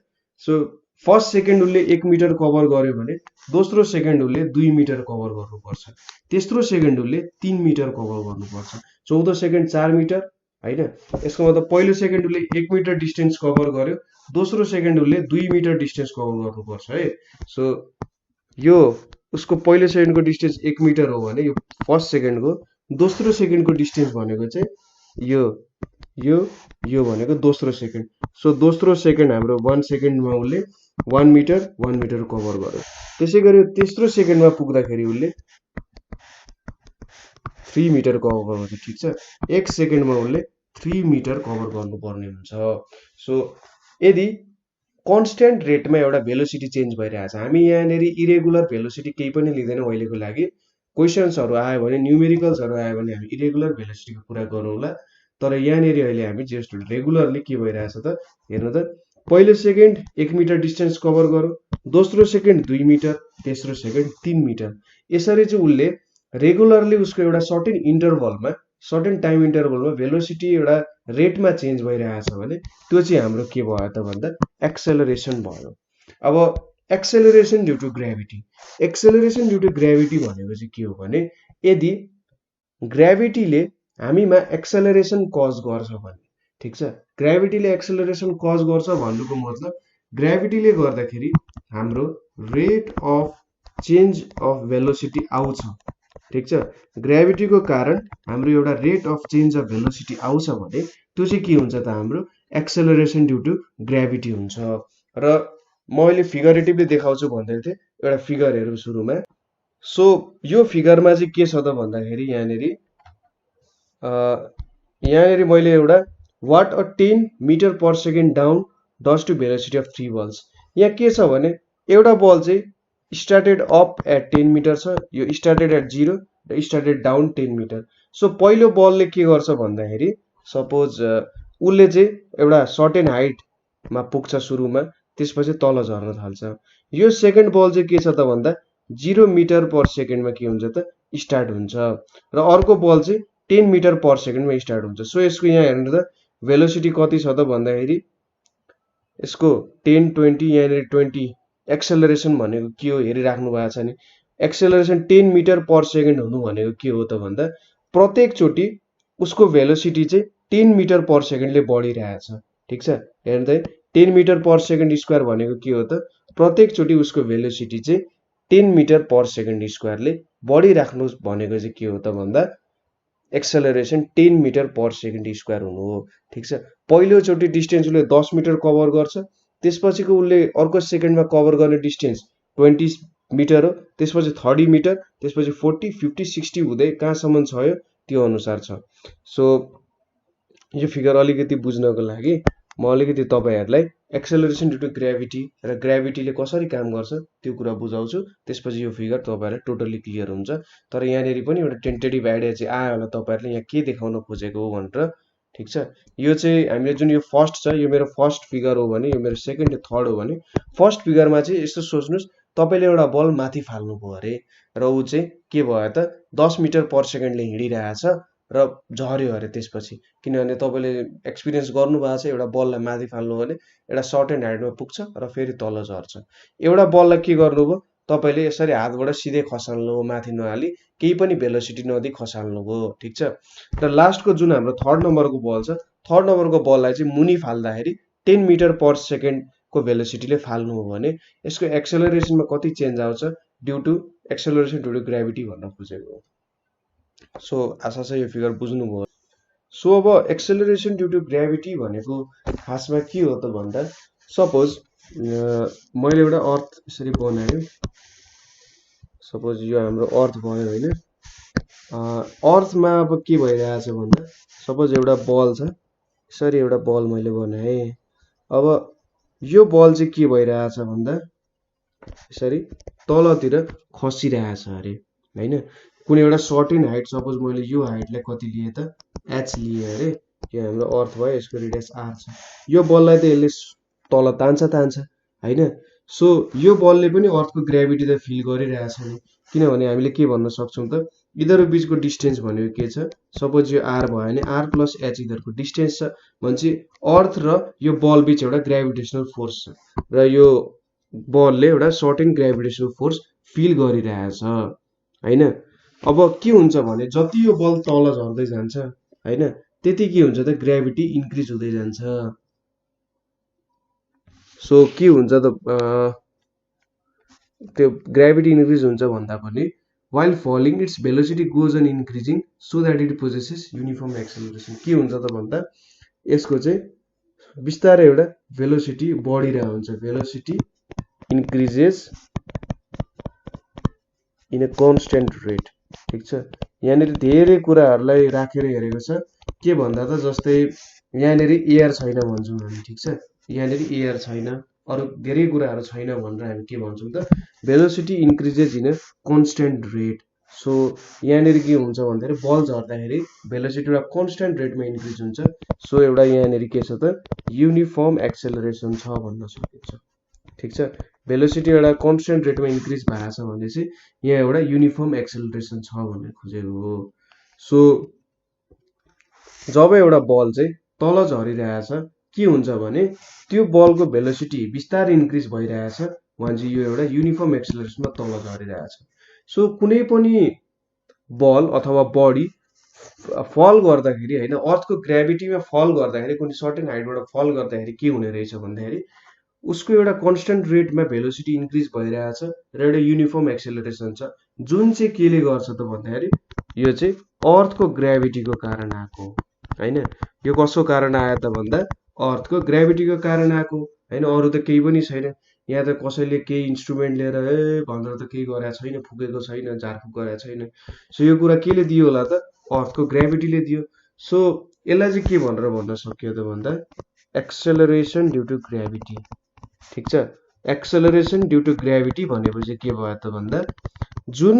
S1: सो फर्स्ट सेकेन्ड उसले 1 मिटर कभर गर्यो भने दोस्रो सेकेन्ड उसले 2 मिटर कभर गर्नुपर्छ, तेस्रो सेकेन्ड उसले 3 मिटर कभर गर्नुपर्छ, चौथो सेकेन्ड 4 मिटर हैन। यसको मतलब पहिलो सेकेन्ड उसले 1 मिटर डिस्टेन्स कभर गर्यो, दोस्रो सेकेन्ड उसले 2 मिटर डिस्टेन्स कभर गर्नुपर्छ है। सो यो उसको पहिलो सेकेन्डको डिस्टेन्स 1 मिटर हो भने यो फर्स्ट सेकेन्डको, दोस्रो सेकेन्डको डिस्टेन्स भनेको चाहिँ यो भनेको दोस्रो सेकेन्ड। सो दोस्रो सेकेन्ड हाम्रो 1 सेकेन्डमा उसले 1 मिटर कभर गर्यो। त्यसै गरी तेस्रो सेकेन्डमा पुग्दाखेरि उसले 3 मिटर कभर गर्छ। ठिक छ, 1 सेकेन्डमा उसले 3 मिटर कभर गर्नुपर्ने हुन्छ। सो यदि कन्स्ट्यान्ट रेटमा एउटा भेलोसिटी चेन्ज भइरहेछ, हामी यहाँनिर इरेगुलर भेलोसिटी केही पनि लिँदैनौँ अहिलेको लागि। क्वेसन्सहरू आयो भने, न्युमेरिकल्सहरू आयो भने हामी इरेगुलर भेलोसिटीको कुरा गरौँला। तर यहाँनिर अहिले हामी जस्ट रेगुलरली के भइरहेछ त हेर्नु त, पहिलो सेकेन्ड 1 मिटर डिस्टेन्स कभर गर्यो, दोस्रो सेकेन्ड 2 मिटर, तेस्रो सेकेन्ड 3 मिटर। यसरी चाहिँ उसले रेगुलरली उसको एउटा सर्टेन इन्टरभलमा, सर्टेन टाइम इन्टरभलमा भेलोसिटी एउटा रेटमा चेन्ज भइरहेछ भने त्यो चाहिँ हाम्रो के भयो त भन्दा एक्सेलरेसन भयो। अब acceleration due to gravity. Acceleration due to gravity भनेको चाहिँ के हो भने, यदि ग्राभिटीले हामीमा एक्सेलरेसन कज गर्छ भने, ठिक छ, ग्राभिटीले एक्सेलरेसन कज गर्छ भन्नुको मतलब ग्राभिटीले गर्दाखेरि हाम्रो rate of change of velocity आउँछ। ठिक छ, ग्राभिटीको कारण हाम्रो एउटा rate of change of velocity आउँछ भने त्यो चाहिँ के हुन्छ त, हाम्रो एक्सेलरेसन ड्यु टु ग्राभिटी हुन्छ। र म अहिले फिगरेटिभली देखाउँछु भन्दै थिएँ, एउटा फिगर हेरौँ सुरुमा। सो यो फिगरमा चाहिँ के छ त भन्दाखेरि यहाँनिर मैले एउटा what a 10 metre per second down does to velocity of 3 balls. यहाँ के छ भने एउटा बल चाहिँ स्टार्टेड अप एट 10 मिटर छ, यो स्टार्टेड एट 0 र स्टार्टेड डाउन 10 मिटर। सो पहिलो बलले के गर्छ भन्दाखेरि, सपोज उसले चाहिँ एउटा सर्टेन हाइटमा पुग्छ सुरुमा, त्यसपछि तल झर्न थाल्छ। यो सेकेन्ड बल चाहिँ के छ त भन्दा 0 मिटर पर सेकेन्डमा के हुन्छ त स्टार्ट हुन्छ, र अर्को बल चाहिँ 10 मिटर पर सेकेन्डमा स्टार्ट हुन्छ। सो यसको यहाँ हेर्नु त भेलोसिटी कति छ त भन्दाखेरि यसको 10 20 यहाँनिर 20। एक्सेलरेसन भनेको के हो हेरिराख्नु भएको छ नि, एक्सेलरेसन 10 मिटर पर सेकेन्ड हुनु भनेको के हो त भन्दा प्रत्येक चोटि उसको भेलोसिटी चाहिँ 10 मिटर पर सेकेन्डले बढिरहेछ। ठिक छ, हेर्नु त 10 मिटर पर सेकेन्ड स्क्वायर भनेको के हो त, प्रत्येक चोटि उसको भेलोसिटी चाहिँ 10 मिटर पर सेकेन्ड स्क्वायरले बढिराख्नु भनेको चाहिँ के हो त भन्दा acceleration 10 metre per second square हुनु हो। ठिक छ, पहिलोचोटि डिस्टेन्स उसले 10 मिटर कभर गर्छ, त्यसपछिको उसले अर्को सेकेन्डमा कभर गर्ने डिस्टेन्स 20 मिटर हो, त्यसपछि 30 मिटर, त्यसपछि 40 50 60 हुँदै कहाँसम्म छ त्यो अनुसार छ। सो यो फिगर अलिकति बुझ्नको लागि म अलिकति तपाईहरुलाई एक्सेलरेसन ड्यु टु ग्राभिटी र ग्राभिटीले कसरी काम गर्छ त्यो कुरा बुझाउँछु, त्यसपछि यो फिगर तपाईहरुलाई टोटली क्लियर हुन्छ। तर यहाँनेरि पनि एउटा टेन्टेटिभ आइडिया चाहिँ आयो होला तपाईहरुले यहाँ के देखाउन खोजेको हो भनेर। ठीक छ, यो चाहिँ हामीले जुन यो फर्स्ट छ, यो मेरो फर्स्ट फिगर हो भने, यो मेरो सेकेन्ड थर्ड हो भने, फर्स्ट फिगरमा चाहिँ यस्तो सोच्नुस् तपाईले एउटा बल माथि फाल्नुभयो अरे र उ चाहिँ के भयो त 10 मिटर पर सेकेन्डले हिँडिरहेछ र झर्यो अरे त्यसपछि, किनभने तपाईले एक्सपिरियन्स गर्नु भएको छ एउटा बललाई माथि फाल्नु भने एउटा सर्टेन हाइटमा पुग्छ र फेरि तल झर्छ। एउटा बललाई के गर्नुभयो तपाईले यसरी हातबाट सिधै खसाल्नुभयो माथि नहाली, केही पनि भेलोसिटी नदिई खसाल्नुभयो। ठीक छ, र लास्टको जुन हाम्रो थर्ड नम्बरको बल छ, थर्ड नम्बरको बललाई चाहिँ मुनि फाल्दाखेरि 10 मिटर पर सेकेन्ड को भेलोसिटीले फाल्नु हो भने यसको एक्सेलरेसनमा कति चेन्ज आउँछ due to acceleration due to gravity भन्न खोजेको हो। सो आशा छ यो फिगर बुझ्नुभयो। सो अब एक्सेलरेसन ड्यु टु ग्राभिटी भनेको खासमा के हो त भन्दा, सपोज मैले एउटा अर्थ यसरी बनाएँ, सपोज यो हाम्रो अर्थ भयो हैन, अर्थमा अब के भइरहेछ भन्दा सपोज एउटा बल छ, यसरी एउटा बल मैले बनाएँ। अब यो बल चाहिँ के भइरहेछ भन्दा यसरी तलतिर खसिरहेछ अरे हैन। कुनै एउटा सर्टेन हाइट, सपोज मैले यो हाइटलाई कति लिएँ त h लिएँ अरे, यो हाम्रो अर्थ भयो, यसको रेडियस r छ। यो बललाई त यसले तल तान्छ हैन। सो यो बलले पनि अर्थको ग्रेभिटी त फिल गरिरहेछ नि, किनभने हामीले के भन्न सक्छौँ त यिनीहरू बीचको डिस्टेन्स भनेको के छ, सपोज यो r भयो भने r + h यिनीहरूको डिस्टेन्स छ भनेपछि अर्थ र यो बल बीच एउटा ग्रेभिटेसनल फोर्स छ र यो बलले एउटा सर्टेन ग्रेभिटेसनल फोर्स फिल गरिरहेछ हैन। अब के हुन्छ भने जति यो बल तल झर्दै जान्छ हैन, त्यति के हुन्छ त ग्रेभिटी इन्क्रिज हुँदै जान्छ। सो के हुन्छ त त्यो ग्रेभिटी इन्क्रिज हुन्छ भन्दा पनि while falling its velocity goes on increasing so that it possesses uniform acceleration। के हुन्छ त भन्दा यसको चाहिँ बिस्तारै एउटा भेलोसिटी बढिरहेको हुन्छ, velocity increases in a constant rate। ठीक छ, यहाँनिर धेरै कुराहरूलाई राखेर हेरेको छ। के भन्दा त जस्तै यहाँनिर एयर छैन भन्छौँ हामी, ठीक छ, यहाँनिर एयर छैन, अरु धेरै कुराहरू छैन भनेर हामी के भन्छौँ त velocity increases in a constant rate. So यहाँनिर के हुन्छ भन्दाखेरि बल झर्दाखेरि भेलोसिटी एउटा कन्स्टेन्ट रेटमा इन्क्रिज हुन्छ। सो एउटा यहाँनिर के छ त युनिफर्म एक्सेलरेसन छ भन्न सकिन्छ। ठीक छ, भेलोसिटी एउटा कन्स्टेन्ट रेटमा इन्क्रिज भएको छ भने चाहिँ यहाँ एउटा युनिफर्म एक्सेलरेसन छ भन्ने खोजेको हो। सो जब एउटा बल चाहिँ तल झरिरहेछ के हुन्छ भने त्यो बलको भेलोसिटी बिस्तारै इन्क्रिज भइरहेछ भने चाहिँ यो एउटा युनिफर्म एक्सेलरेसनमा तल झरिरहेछ। सो कुनै पनि बल अथवा बडी फल गर्दाखेरि हैन, अर्थको ग्रेभिटीमा फल गर्दाखेरि, कुनै सर्टेन हाइटबाट फल गर्दाखेरि के हुने रहेछ भन्दाखेरि उसको एउटा कन्स्टेन्ट रेटमा भेलोसिटी इन्क्रिज भइरहेछ र एउटा युनिफर्म एक्सेलरेसन छ, जुन चाहिँ केले गर्छ त भन्दाखेरि यो चाहिँ अर्थको ग्रेभिटीको कारण आएको हैन। यो कसको कारण आयो त भन्दा अर्थको ग्रेभिटीको कारण आएको हैन, अरु त केही पनि छैन। यहाँ त कसैले केही इन्स्ट्रुमेन्ट लिएर भनेर त केही गरेको छैन, फुकेको छैन, झारफुक गरेको छैन। सो यो कुरा केले दियो होला त अर्थको ग्रेभिटीले दियो। सो यसलाई चाहिँ के भनेर भन्न सकियो त भन्दा एक्सेलरेसन ड्यू टु ग्रेभिटी। ठीक छ, एक्सेलरेसन ड्यू टु ग्रेभिटी भनेपछि के भयो त भन्दा जुन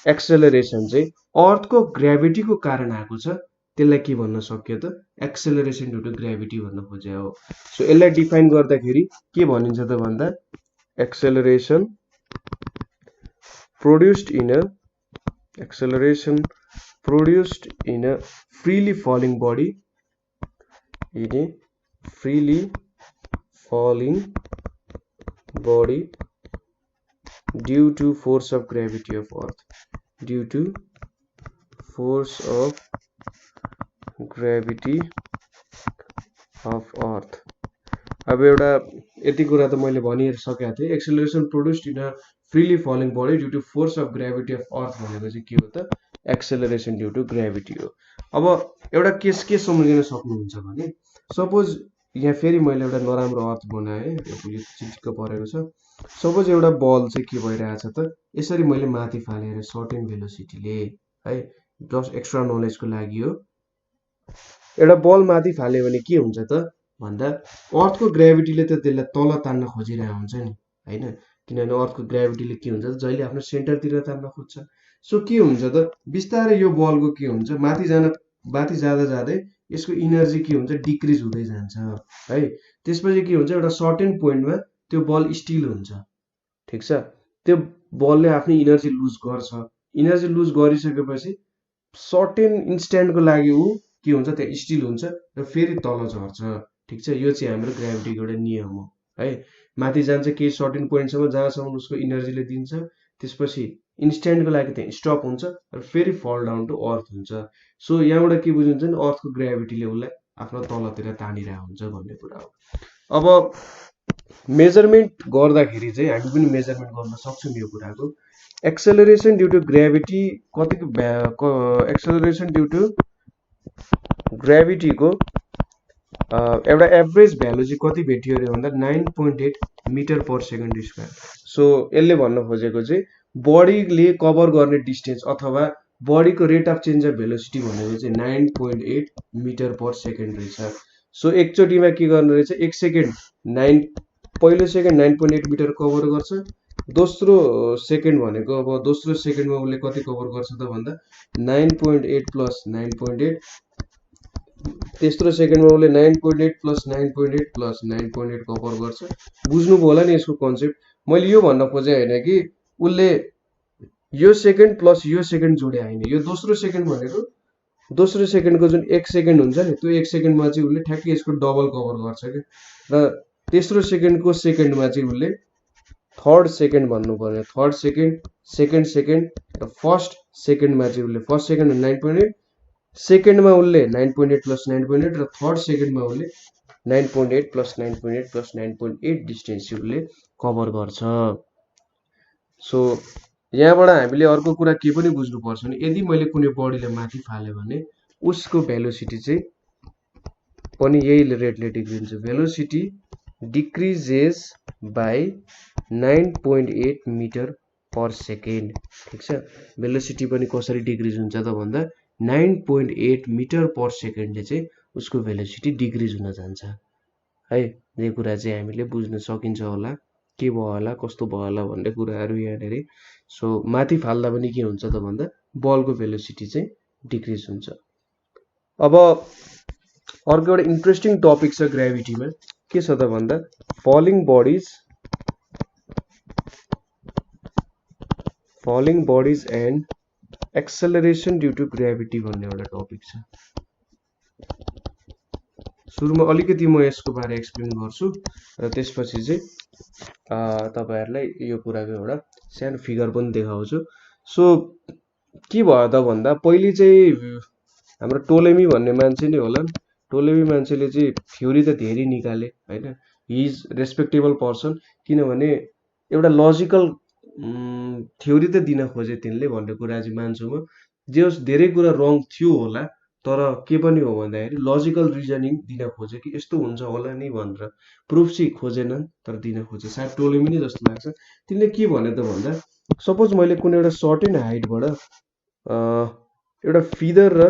S1: एक्सेलरेसन चाहिँ अर्थको ग्रेभिटीको कारण आएको छ त्यसलाई के भन्न सकियो त एक्सेलरेसन ड्यू टु ग्रेभिटी भन्न खोजे हो। सो यसलाई डिफाइन गर्दाखेरि के भनिन्छ त भन्दा acceleration produced in a freely falling body, in a freely falling body due to force of gravity of earth, due to force of gravity of earth। अब एउटा यति कुरा त मैले भनिसकेको थिएँ, acceleration produced in a freely falling body due to force of gravity of earth भनेको चाहिँ के हो त एक्सेलरेसन ड्यू टु ग्रेभिटी हो। अब एउटा केस के सम्झिन सक्नुहुन्छ भने सपोज यहाँ फेरि मैले एउटा नराम्रो अर्थ बनाएँ, यो चिटिक्क परेको छ। सपोज एउटा बल चाहिँ के भइरहेछ त यसरी मैले माथि फालेर सर्टेन भेलोसिटीले है, जस्ट एक्स्ट्रा नलेजको लागि हो। एउटा बल माथि फाल्यो भने के हुन्छ त भन्दा अर्थको ग्रेभिटीले त त्यसलाई तल तान्न खोजिरहेको हुन्छ नि हैन, किनभने अर्थको ग्रेभिटीले के हुन्छ त जहिले आफ्नो सेन्टरतिर तान्न खोज्छ। सो के हुन्छ त बिस्तारै यो बलको के हुन्छ माथि जाँदा जाँदै यसको इनर्जी के हुन्छ डिक्रिज हुँदै जान्छ है। त्यसपछि के हुन्छ एउटा सर्टेन पोइन्टमा त्यो बल स्टिल हुन्छ। ठीक छ, त्यो बलले आफ्नो इनर्जी लुज गर्छ, इनर्जी लुज गरिसकेपछि सर्टेन इन्स्ट्यान्टको लागि ऊ के हुन्छ त्यहाँ स्टिल हुन्छ र फेरि तल झर्छ। ठीक छ, यो चाहिँ हाम्रो ग्रेभिटीको एउटा नियम हो है। माथि जान्छ केही सर्टेन पोइन्टसम्म जहाँसम्म उसको इनर्जीले दिन्छ, त्यसपछि इन्स्ट्यान्टको लागि त्यहाँ स्टप हुन्छ र फेरि फल डाउन टु अर्थ हुन्छ। सो यहाँबाट के बुझिन्छ नि अर्थको ग्रेभिटीले उसलाई आफ्नो तलतिर तानिरहेको हुन्छ भन्ने कुरा हो। अब मेजरमेन्ट गर्दाखेरि चाहिँ हामी पनि मेजरमेन्ट गर्न सक्छौँ यो कुराको। एक्सेलरेसन ड्यू टु ग्रेभिटी कतिको एक्सेलरेसन ड्यू टु ग्रेभिटीको एउटा एभरेज भ्यालु चाहिँ कति भेटियो अरे भन्दा 9.8 metre per second square. So यसले भन्न खोजेको चाहिँ बडीले कभर गर्ने डिस्टेन्स अथवा बडीको rate of change of velocity भनेको चाहिँ 9.8 मिटर पर सेकेन्ड रहेछ। सो एकचोटिमा के गर्ने रहेछ, एक सेकेन्ड पहिलो सेकेन्ड 9.8 मिटर कभर गर्छ, दोस्रो सेकेन्ड भनेको अब दोस्रो सेकेन्डमा उसले कति कभर गर्छ त भन्दा 9.8 प्लस 9.8, तेस्रो सेकेन्डमा उसले 9.8 प्लस 9.8 प्लस 9.8 कभर गर्छ। बुझ्नुभयो होला नि यसको कन्सेप्ट। मैले यो भन्न खोजेँ होइन कि उसले यो सेकेन्ड प्लस यो सेकेन्ड जोडे होइन, यो दोस्रो सेकेन्ड भनेको दोस्रो सेकेन्डको जुन एक सेकेन्ड हुन्छ नि त्यो एक सेकेन्डमा चाहिँ उसले ठ्याक्कै यसको डबल कभर गर्छ क्या। र तेस्रो सेकेन्डको सेकेन्डमा चाहिँ उसले थर्ड सेकेन्ड भन्नु पर्ने, थर्ड सेकेन्ड, सेकेन्ड सेकेन्ड र फर्स्ट सेकेन्डमा चाहिँ उसले फर्स्ट सेकेन्ड 9.8, सेकेन्डमा उसले 9.8 प्लस 9.8 र थर्ड सेकेन्डमा उसले 9.8 प्लस 9.8 प्लस 9.8 डिस्टेन्स चाहिँ उसले कभर गर्छ। सो यहाँबाट हामीले अर्को कुरा के पनि बुझ्नुपर्छ भने यदि मैले कुनै बडीलाई माथि फालेँ भने उसको भेलोसिटी चाहिँ पनि यही रेटले डिक्रिज हुन्छ। Velocity decreases by 9.8 metre per second. ठिक छ, भेलोसिटी पनि कसरी डिक्रिज हुन्छ त भन्दा 9.8 मिटर पर सेकेन्डले चाहिँ उसको भेलोसिटी डिक्रिज हुन जान्छ है। यो कुरा चाहिँ हामीले बुझ्न सकिन्छ होला, के भयो होला कस्तो भयो होला भन्ने कुराहरू यहाँनिर। सो माथि फाल्दा पनि के हुन्छ त भन्दा बलको भेलोसिटी चाहिँ डिक्रिज हुन्छ। अब अर्को एउटा इन्ट्रेस्टिङ टपिक छ ग्रेभिटीमा, के छ त भन्दा falling bodies and acceleration due to gravity भन्ने एउटा टपिक छ। सुरुमा अलिकति म यसको बारे एक्सप्लेन गर्छु र त्यसपछि चाहिँ तपाईहरुलाई यो कुराको एउटा सानो फिगर पनि देखाउँछु। सो के भयो त भन्दा पहिले चाहिँ हाम्रो टोलेमी भन्ने मान्छे नै होला, टोलेमी मान्छेले चाहिँ थ्योरी त धेरै निकाले हैन, हि इज रेस्पेक्टेबल पर्सन, किनभने एउटा लजिकल थ्योरी त दिन खोजे तिनले भन्ने कुरा चाहिँ मान्छु म। जे होस् धेरै कुरा रङ थियो होला, तर के पनि हो भन्दाखेरि लजिकल रिजनिङ दिन खोजे कि यस्तो हुन्छ होला नि भनेर, प्रुफ चाहिँ खोजेनन् तर दिन खोजे, सायद टोलेमी नै जस्तो लाग्छ। तिनले के भने त भन्दा सपोज मैले कुनै एउटा सर्टेन हाइटबाट एउटा फिदर र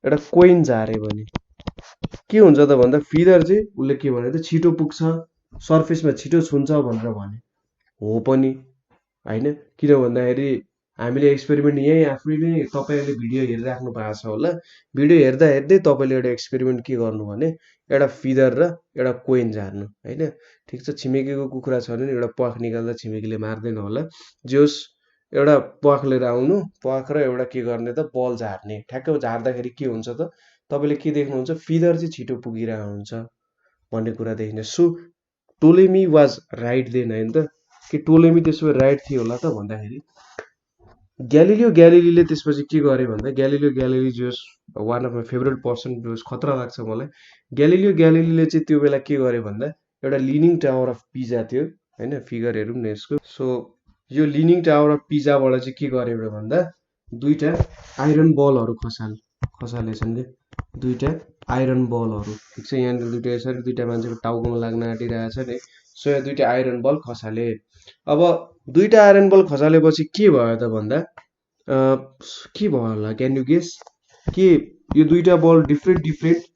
S1: एउटा कोइन झारे भने के हुन्छ त भन्दा फिदर चाहिँ उसले के भने त छिटो पुग्छ, सर्फेसमा छिटो छुन्छ भनेर भने हो पनि हैन। किन भन्दाखेरि हामीले एक्सपेरिमेन्ट यही आफैले तपाईहरुले भिडियो हेरिराख्नु भएको छ होला, भिडियो हेर्दा हेर्दै तपाईले एउटा एक्सपेरिमेन्ट के गर्नु भने एउटा फिदर र एउटा कोइन झार्नु हैन। ठीक छ, छिमेकीको कुखुरा छ भने एउटा प्वाख निकाल्दा छिमेकीले मार्दैन होला, जोस एउटा प्वाख लिएर आउनु, प्वाख र एउटा के गर्ने त बल झार्ने, ठ्याक्कै झार्दाखेरि के हुन्छ त तपाईले के देख्नुहुन्छ, फिदर चाहिँ छिटो पुगिरहेको हुन्छ भन्ने कुरा देखिन्छ। So Ptolemy was right then हैन त, कि टोलेमी त्यसो राइट थियो होला त भन्दाखेरि ग्यालिलियो ग्यालिलीले त्यसपछि के गरे भन्दा ग्यालिलियो ग्यालिली जोस one of my favourite person, जोस खतरा लाग्छ मलाई। ग्यालिलियो ग्यालिलीले चाहिँ त्यो बेला के गरे भन्दा एउटा लिनिङ टावर अफ पिजा थियो हैन, फिगर हेरौँ न यसको। सो यो लिनिङ टावर अफ पिजाबाट चाहिँ के गरे भन्दा दुईटा आइरन बलहरू खसालेछन् के, दुईटा आइरन बलहरू। ठिक छ, यहाँ दुईटा यसरी दुईटा मान्छेको टाउकोमा लाग्न आँटिरहेछ नि। सो यहाँ दुईटा आइरन बल खसाले। अब दुईटा आइरन बल खसालेपछि के भयो त भन्दा के भयो होला, क्यान यु गेस कि यो दुईटा बल डिफ्रेन्ट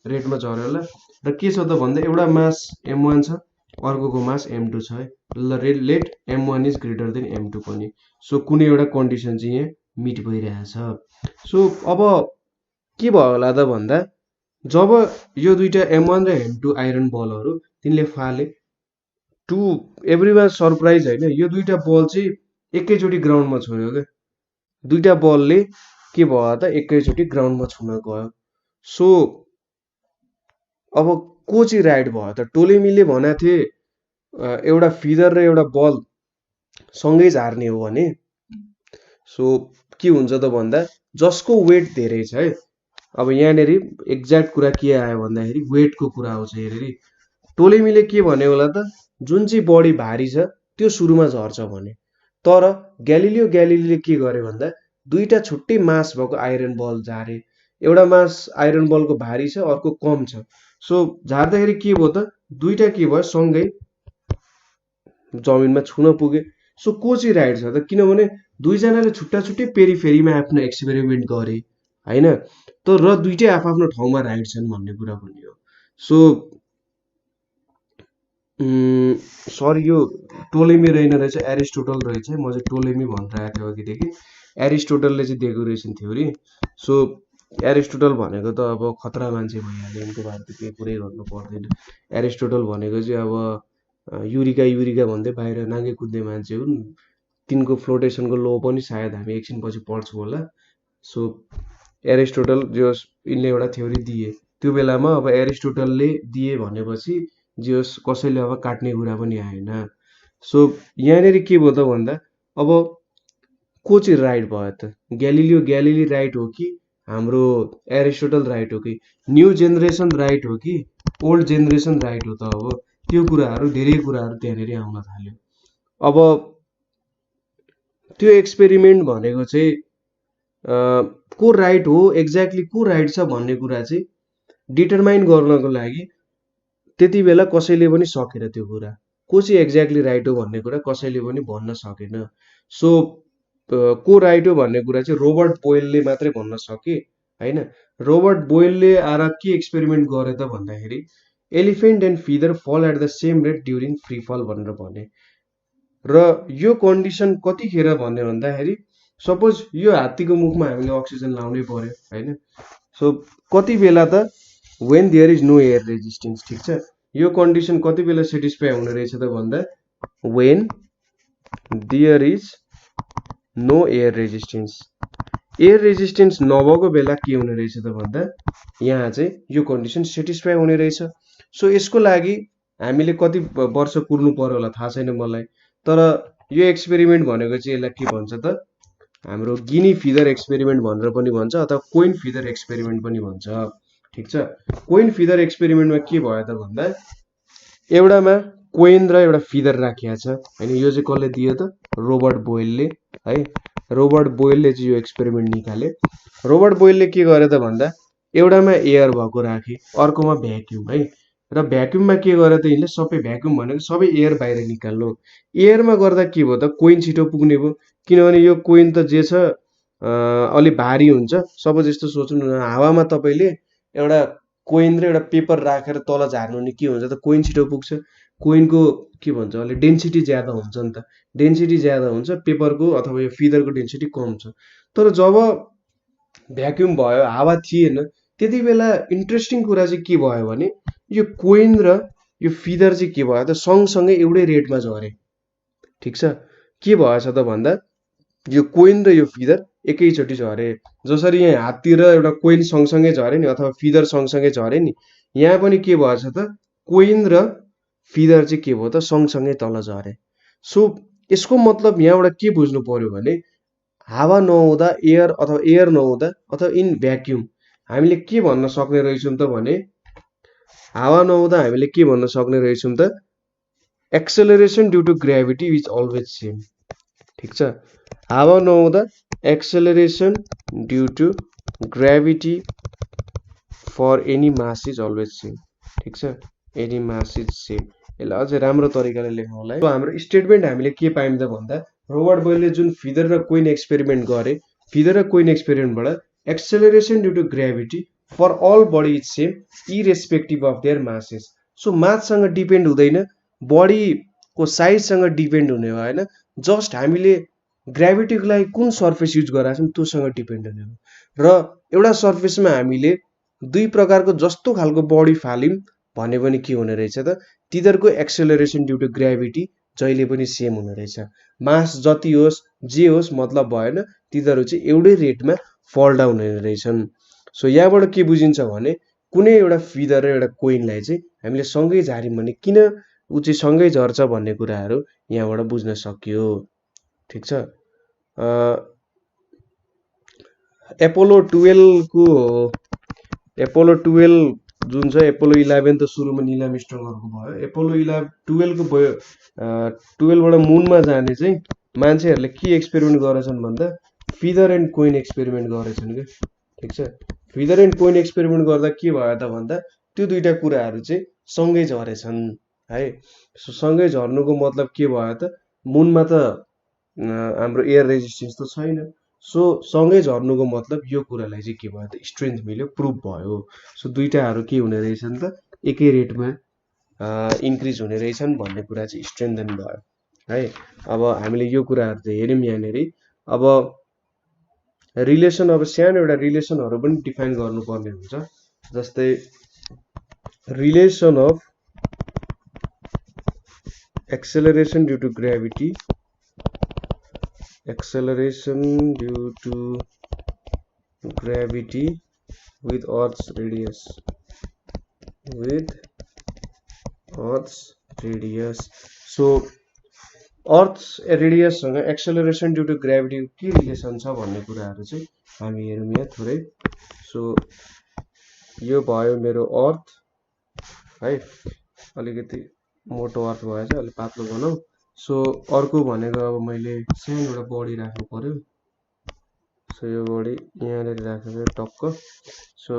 S1: रेटमा झर्यो होला र के छ त भन्दा एउटा मास m1 छ, अर्कोको मास m2 छ है। ल late m1 is greater than m2 पनि। सो कुनै एउटा कन्डिसन चाहिँ यहाँ मिट भइरहेछ। सो अब के भयो होला त भन्दा जब यो दुईटा m1 र m2 आइरन बलहरू तिनले फाले, टु एभ्रिवान सरप्राइज हैन, यो दुईटा बल चाहिँ एकैचोटि ग्राउन्डमा छोड्यो क्या, दुईटा बलले के भयो त एकैचोटि ग्राउन्डमा छुन गयो। सो अब को चाहिँ राइट भयो त, टोलेमीले भनेको थिए एउटा फिदर र एउटा बल सँगै झार्ने हो भने। सो के हुन्छ त भन्दा जसको वेट धेरै छ है, अब यहाँनिर एक्ज्याक्ट कुरा के आयो भन्दाखेरि वेटको कुरा आउँछ हेरेरी। टोलेमीले के भन्यो होला त जुन चाहिँ बडी भारी छ त्यो सुरुमा झर्छ भने, तर ग्यालिलियो ग्यालिलीले के गरे भन्दा दुईटा छुट्टै मास भएको आइरन बल झारे, एउटा मास आइरन बलको भारी छ अर्को कम छ। सो झार्दाखेरि के भयो त दुईटा के भयो सँगै जमिनमा छुन पुगे। सो को चाहिँ राइट छ त, किनभने दुईजनाले छुट्टा छुट्टै पेरिफेरीमा आफ्नो एक्सपेरिमेन्ट गरे हैन, तर दुईटै आफ्नो ठाउँमा राइट छन् भन्ने कुरा पनि हो। सो सरी यो टोलेमी रहेन रहेछ, एरिस्टोटल रहेछ। म चाहिँ टोलेमी भनिरहेको थिएँ अघिदेखि। एरिस्टोटलले चाहिँ दिएको रहेछन् थ्योरी। सो एरिस्टोटल भनेको त अब खतरा मान्छे भइहाल्यो, उनको बारे त केही कुरै गर्नु पर्दैन। एरिस्टोटल भनेको चाहिँ अब युरिका युरिका भन्दै बाहिर नाङ्गे कुद्ने मान्छे हुन्। तिनको फ्लोटेसनको लो पनि सायद हामी एकछिनपछि पढ्छौँ होला। सो एरिस्टोटल जो यिनले एउटा थ्योरी दिए, त्यो बेलामा अब एरिस्टोटलले दिए भनेपछि जे कसैले अब काट्ने कुरा पनि आएन। सो यहाँनिर के भयो त भन्दा अब को चाहिँ राइट भयो त? ग्यालिली राइट हो कि हाम्रो एरिस्टोटल राइट हो कि न्यू जेनेरेसन राइट हो कि ओल्ड जेनेरेसन राइट हो त? अब त्यो कुराहरू धेरै कुराहरू त्यहाँनिर आउन थाल्यो। अब त्यो एक्सपेरिमेन्ट भनेको चाहिँ को राइट हो, एक्ज्याक्टली को राइट छ भन्ने कुरा चाहिँ डिटरमाइन गर्नको लागि त्यति बेला कसैले पनि सकेन त्यो कुरा। को चाहिँ एक्ज्याक्टली राइट हो भन्ने कुरा कसैले पनि भन्न सकेन। सो को राइट हो भन्ने कुरा चाहिँ रोबर्ट बोयलले मात्रै भन्न सके हैन। रोबर्ट बोयलले आएर के एक्सपेरिमेन्ट गरे त भन्दाखेरि elephant and feather fall at the same rate during free fall भनेर भने। र यो कन्डिसन कतिखेर भन्ने भन्दाखेरि सपोज यो हात्तीको मुखमा हामीले अक्सिजन लाउनै पर्यो हैन। सो कति बेला त when there is no air resistance, ठिक छ। यो कन्डिसन कति बेला सेटिस्फाई हुने रहेछ त भन्दा when there is no air resistance. Air resistance नभएको बेला के हुने रहेछ त भन्दा यहाँ चाहिँ यो कन्डिसन सेटिस्फाई हुने रहेछ। सो यसको लागि हामीले कति वर्ष कुर्नु पर्यो होला थाहा छैन मलाई, तर यो एक्सपेरिमेन्ट भनेको चाहिँ यसलाई के भन्छ त हाम्रो गिनी फिदर एक्सपेरिमेन्ट भनेर पनि भन्छ अथवा कोइन फिदर एक्सपेरिमेन्ट पनि भन्छ, ठिक छ। कोइन फिदर एक्सपेरिमेन्टमा के भयो त भन्दा एउटामा कोइन र एउटा फिदर राखिएको छ हैन। यो चाहिँ कसले दियो त? रोबर्ट बोयलले है। रोबर्ट बोयलले चाहिँ यो एक्सपेरिमेन्ट निकाले। रोबर्ट बोयलले के गरे त भन्दा एउटामा एयर भएको राखे, अर्कोमा भ्याक्युम है। र भ्याक्युममा के गरे त यिनले सबै भ्याक्युम भनेको सबै एयर बाहिर निकाल्नु। एयरमा गर्दा के भयो त कोइन छिटो पुग्ने भयो, किनभने यो कोइन त जे छ अलि भारी हुन्छ। सपोज यस्तो सोच्नु न, हावामा तपाईँले एउटा कोइन र एउटा पेपर राखेर तल झार्नु भने के हुन्छ त कोइन छिटो पुग्छ। कोइनको के भन्छ अलि डेन्सिटी ज्यादा हुन्छ नि त, डेन्सिटी ज्यादा हुन्छ, पेपरको अथवा यो फिदरको डेन्सिटी कम छ। तर जब भ्याक्युम भयो, हावा थिएन, त्यति बेला इन्ट्रेस्टिङ कुरा चाहिँ के भयो भने यो कोइन र यो फिदर चाहिँ के भयो त सँगसँगै एउटै रेटमा झरे, ठिक छ। के भएछ त भन्दा यो कोइन र यो फिदर एकैचोटि झरे। जसरी यहाँ हात्ती र एउटा कोइन सँगसँगै झरे नि अथवा फिदर सँगसँगै झरे नि, यहाँ पनि के भएछ त कोइन र फिदर चाहिँ के भयो त सँगसँगै तल झरे। सो यसको मतलब यहाँबाट के बुझ्नु पर्यो भने हावा नहुँदा एयर अथवा एयर नहुँदा अथवा इन भ्याक्युम हामीले के भन्न सक्ने रहेछौँ त भने हावा नहुँदा हामीले के भन्न सक्ने रहेछौँ त acceleration due to gravity is always same, ठिक छ। हावा नहुँदा acceleration due to gravity for any mass is always same, ठिक छ। Any mass is same. यसलाई अझै राम्रो तरिकाले लेख्नु होला है। हाम्रो स्टेटमेन्ट हामीले के पायौँ त भन्दा रोबर्ट बोयलले जुन फिदर र कोइन एक्सपेरिमेन्ट गरे, फिदर र कोइन एक्सपेरिमेन्टबाट acceleration due to gravity for all body is same irrespective of their masses. So माससँग डिपेन्ड हुँदैन, बडीको साइजसँग डिपेन्ड हुने हो होइन। जस्ट हामीले ग्राभिटीको लागि कुन सर्फेस युज गरेका छौँ त्योसँग डिपेन्ड हुने हो। र एउटा सर्फेसमा हामीले दुई प्रकारको जस्तो खालको बडी फाल्यौँ भने पनि के हुने रहेछ त तिनीहरूको एक्सेलरेसन ड्यु टु ग्राभिटी जहिले पनि सेम हुने रहेछ। मास जति होस् जे होस् मतलब भएन, तिनीहरू चाहिँ एउटै रेटमा फल डाउन हुने रहेछन्। सो यहाँबाट के बुझिन्छ भने कुनै एउटा फिदर र एउटा कोइनलाई चाहिँ हामीले सँगै झार्यौँ भने किन ऊ चाहिँ सँगै झर्छ भन्ने कुराहरू यहाँबाट बुझ्न सकियो, ठिक छ। एपोलो 12 जुन छ एपोलो 11 त सुरुमा नील आर्मस्ट्रङहरूको भयो। एपोलो 12बाट मुनमा जाने चाहिँ मान्छेहरूले के एक्सपेरिमेन्ट गरेछन् भन्दा फिदर एन्ड कोइन एक्सपेरिमेन्ट गरेछन् क्या, ठिक छ। फिदर एन्ड कोइन एक्सपेरिमेन्ट गर्दा के भयो त भन्दा त्यो दुईटा कुराहरू चाहिँ सँगै झरेछन् है। सो सँगै झर्नुको मतलब के भयो त मुनमा त हाम्रो एयर रेजिस्टेन्स त छैन। सो सँगै झर्नुको मतलब यो कुरालाई चाहिँ के भयो त स्ट्रेन्थ मिल्यो, प्रुभ भयो। सो दुईटाहरू के हुने रहेछ नि त एकै रेटमा इन्क्रिज हुने रहेछन् भन्ने कुरा चाहिँ स्ट्रेन्थन भयो है। अब हामीले यो कुराहरू चाहिँ हेऱ्यौँ यहाँनिर। अब रिलेसन, अब सानो एउटा रिलेसनहरू पनि डिफाइन गर्नुपर्ने हुन्छ। जस्तै relation of acceleration due to gravity, acceleration due to gravity with Earth's radius, so Earth's radius सँग acceleration due to gravity के रिलेसन छ भन्ने कुराहरू चाहिँ हामी हेरौँ यहाँ थोरै। सो यो भयो मेरो अर्थ है, अलिकति मोटो अर्थ भएछ, अलिक पातलो बनाऊ। सो अर्को भनेको अब मैले सानो एउटा बडी राख्नु पर्यो। सो यो बडी यहाँनिर राखेर टक्क। सो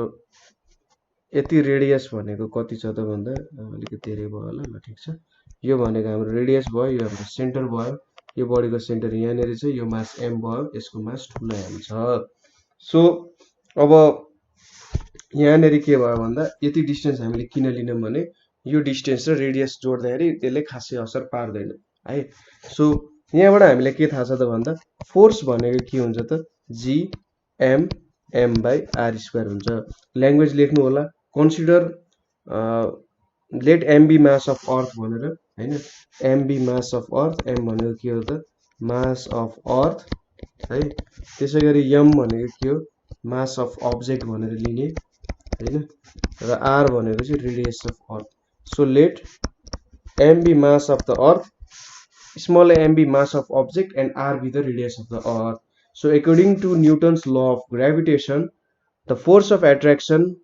S1: यति रेडियस भनेको कति छ त भन्दा अलिकति धेरै भयो होला, ल ठिक छ। यो भनेको हाम्रो रेडियस भयो, यो हाम्रो सेन्टर भयो। यो बडीको सेन्टर यहाँनिर छ, यो मास एम भयो, यसको मास ठुलो एम छ। सो अब यहाँनिर के भयो भन्दा यति डिस्टेन्स हामीले किन लिनौँ भने यो डिस्टेन्स र रेडियस जोड्दाखेरि त्यसले खासै असर पार्दैन है। सो यहाँबाट हामीलाई के थाहा छ त भन्दा फोर्स भनेको के हुन्छ त G M M by are square हुन्छ। ल्याङ्ग्वेज लेख्नु होला, consider let M be mass of earth भनेर होइन। M be mass of earth, M भनेको के हो त मास अफ अर्थ है। त्यसै गरी एम भनेको के हो मास अफ अब्जेक्ट भनेर लिने होइन, र आर भनेको चाहिँ radius of earth. So let M be mass of the earth, small m be mass of object and r be the radius of the earth. So according to Newton's law of gravitation, the force of attraction